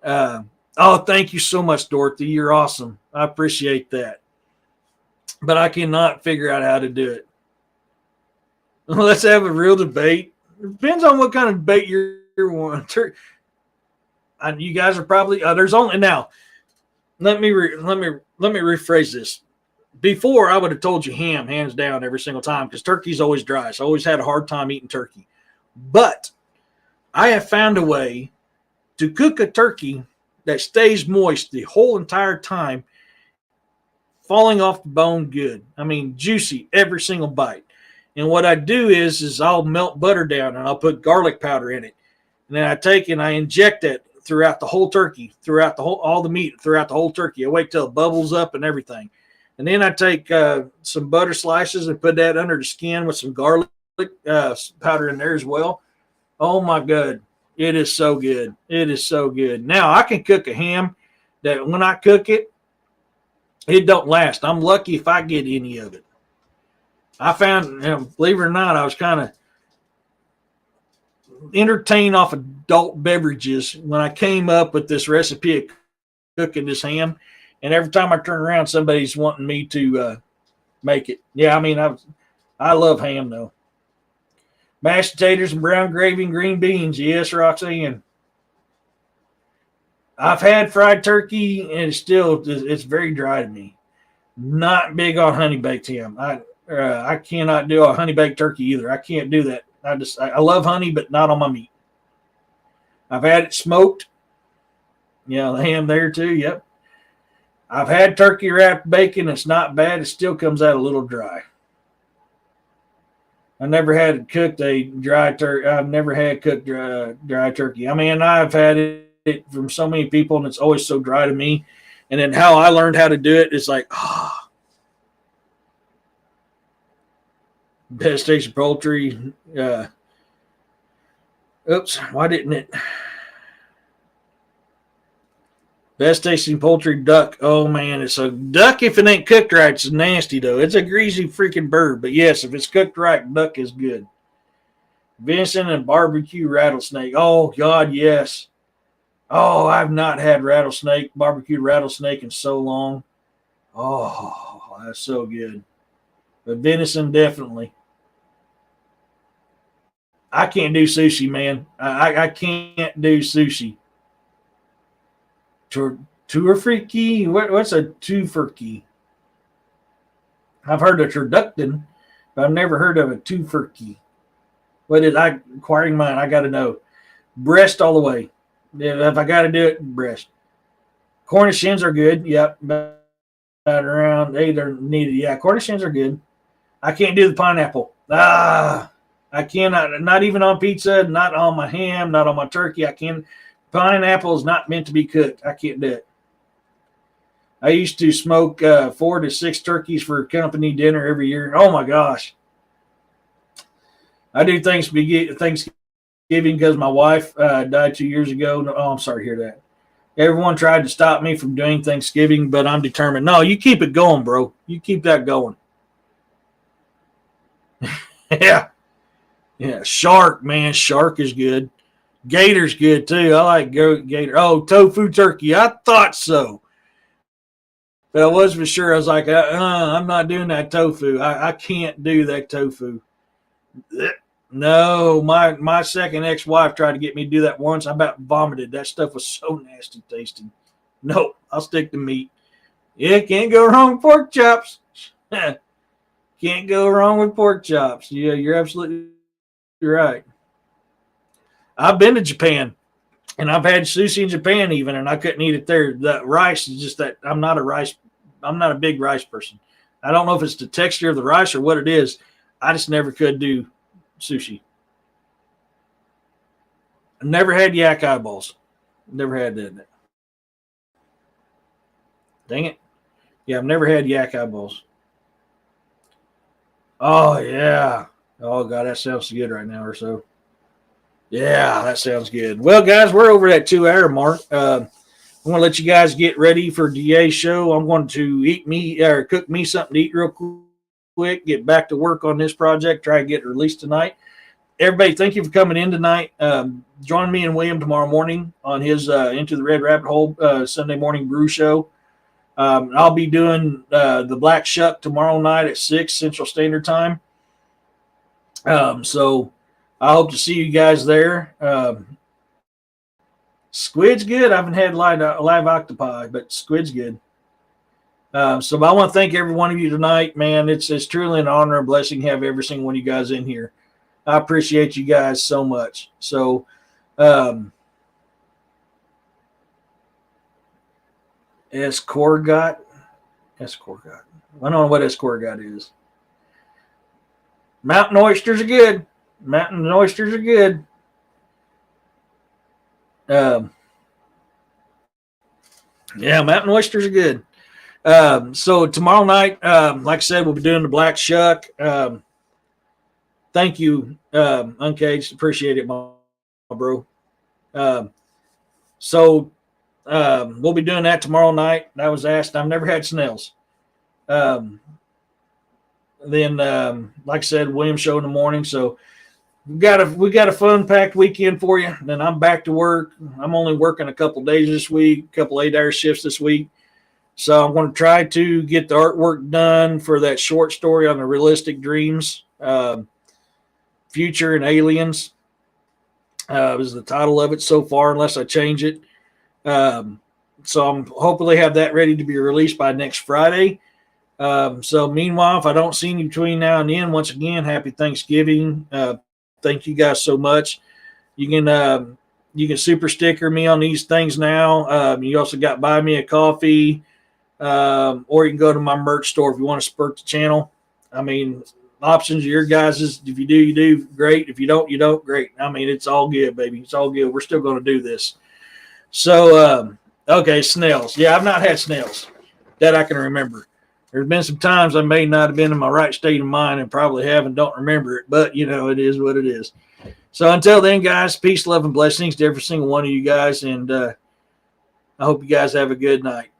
Thank you so much, Dorothy. You're awesome. I appreciate that. But I cannot figure out how to do it. Let's have a real debate. It depends on what kind of debate you're wanting. You guys are probably there's only now. Let me rephrase this. Before I would have told you ham, hands down, every single time because turkey's always dry. So I always had a hard time eating turkey. But I have found a way to cook a turkey that stays moist the whole entire time, falling off the bone good. I mean, juicy every single bite. And what I do is I'll melt butter down and I'll put garlic powder in it. And then I take and I inject it throughout the whole turkey, all the meat throughout the whole turkey. I wait till it bubbles up and everything. And then I take some butter slices and put that under the skin with some garlic powder in there as well. Oh my God. It is so good. It is so good. Now I can cook a ham that when I cook it, it don't last. I'm lucky if I get any of it. I found, believe it or not, I was kind of entertained off adult beverages when I came up with this recipe of cooking this ham. And every time I turn around, somebody's wanting me to make it. Yeah, I mean, I love ham though. Mashed potatoes and brown gravy and green beans. Yes, Roxanne. I've had fried turkey, and it's very dry to me. Not big on honey baked ham. I cannot do a honey baked turkey either. I can't do that. I love honey, but not on my meat. I've had it smoked. Yeah, the ham there too. Yep. I've had turkey wrapped bacon. It's not bad. It still comes out a little dry. I never had cooked a dry turkey. I've never had cooked dry turkey. I mean, I've had it from so many people, and it's always so dry to me. And then how I learned how to do it is like, Best Station Poultry. Oops, why didn't it? Best tasting poultry, duck. Oh man, it's a duck if it ain't cooked right. It's nasty though. It's a greasy freaking bird. But yes, if it's cooked right, duck is good. Venison and barbecue rattlesnake. Oh God, yes. Oh, I've not had barbecue rattlesnake in so long. Oh, that's so good. But venison definitely. I can't do sushi, man. I can't do sushi. Turfurkey? What's a tufurkey? I've heard of turducken, but I've never heard of a tufurkey. What is I acquiring mine? I got to know. Breast all the way. If I got to do it, breast. Cornish hens are good. Yep. About around 8 are needed. Yeah, Cornish hens are good. I can't do the pineapple. I cannot. Not even on pizza. Not on my ham. Not on my turkey. I can't. Pineapple is not meant to be cooked. I can't do it. I used to smoke 4 to 6 turkeys for company dinner every year. Oh my gosh. I do Thanksgiving because my wife died 2 years ago. Oh, I'm sorry to hear that. Everyone tried to stop me from doing Thanksgiving, but I'm determined. No, you keep it going, bro. You keep that going. Yeah. Yeah. Shark, man. Shark is good. Gator's good too. I like gator. Oh, tofu turkey. I thought so. But I was for sure. I was like, I'm not doing that tofu. I can't do that tofu. No, my second ex-wife tried to get me to do that once. I about vomited. That stuff was so nasty tasting. Nope, I'll stick to meat. Yeah, can't go wrong with pork chops. Can't go wrong with pork chops. Yeah, you're absolutely right. I've been to Japan, and I've had sushi in Japan even, and I couldn't eat it there. The rice is just that I'm not a big rice person. I don't know if it's the texture of the rice or what it is. I just never could do sushi. I never had yak eyeballs. Never had that. Dang it. Yeah, I've never had yak eyeballs. Oh, yeah. Oh, God, that sounds good right now or so. Yeah, that sounds good. Well, guys, we're over that 2-hour mark. I'm going to let you guys get ready for DA's show. I'm going to cook me something to eat real quick, get back to work on this project, try to get it released tonight. Everybody, thank you for coming in tonight. Join me and William tomorrow morning on his Into the Red Rabbit Hole Sunday morning brew show. I'll be doing the Black Shuck tomorrow night at 6 Central Standard Time. So I hope to see you guys there. Squid's good. I haven't had live octopi, but squid's good. So I want to thank every one of you tonight, man. It's truly an honor and blessing to have every single one of you guys in here. I appreciate you guys so much. So, escargot. I don't know what escargot is. Mountain oysters are good. Yeah, mountain oysters are good. So tomorrow night, like I said, we'll be doing the Black Shuck. Thank you, Uncaged. Appreciate it, my bro. So we'll be doing that tomorrow night. I was asked. I've never had snails. Then, like I said, William show in the morning. So we got a fun packed weekend for you. Then I'm back to work. I'm only working a couple days this week, a couple 8-hour shifts this week. So I'm going to try to get the artwork done for that short story on the realistic dreams. Future and Aliens is the title of it so far, unless I change it. So I'm hopefully have that ready to be released by next Friday. So meanwhile, if I don't see you between now and then, once again, happy Thanksgiving. Thank you guys so much. You can super sticker me on these things now. You also got buy me a coffee, or you can go to my merch store if you want to support the channel. I mean, options are your guys's. If you do, you do. Great. If you don't, you don't. Great. I mean, it's all good, baby. It's all good. We're still going to do this. So, okay, snails. Yeah, I've not had snails that I can remember. There's been some times I may not have been in my right state of mind and probably have and don't remember it, but, it is what it is. So until then, guys, peace, love, and blessings to every single one of you guys, and I hope you guys have a good night.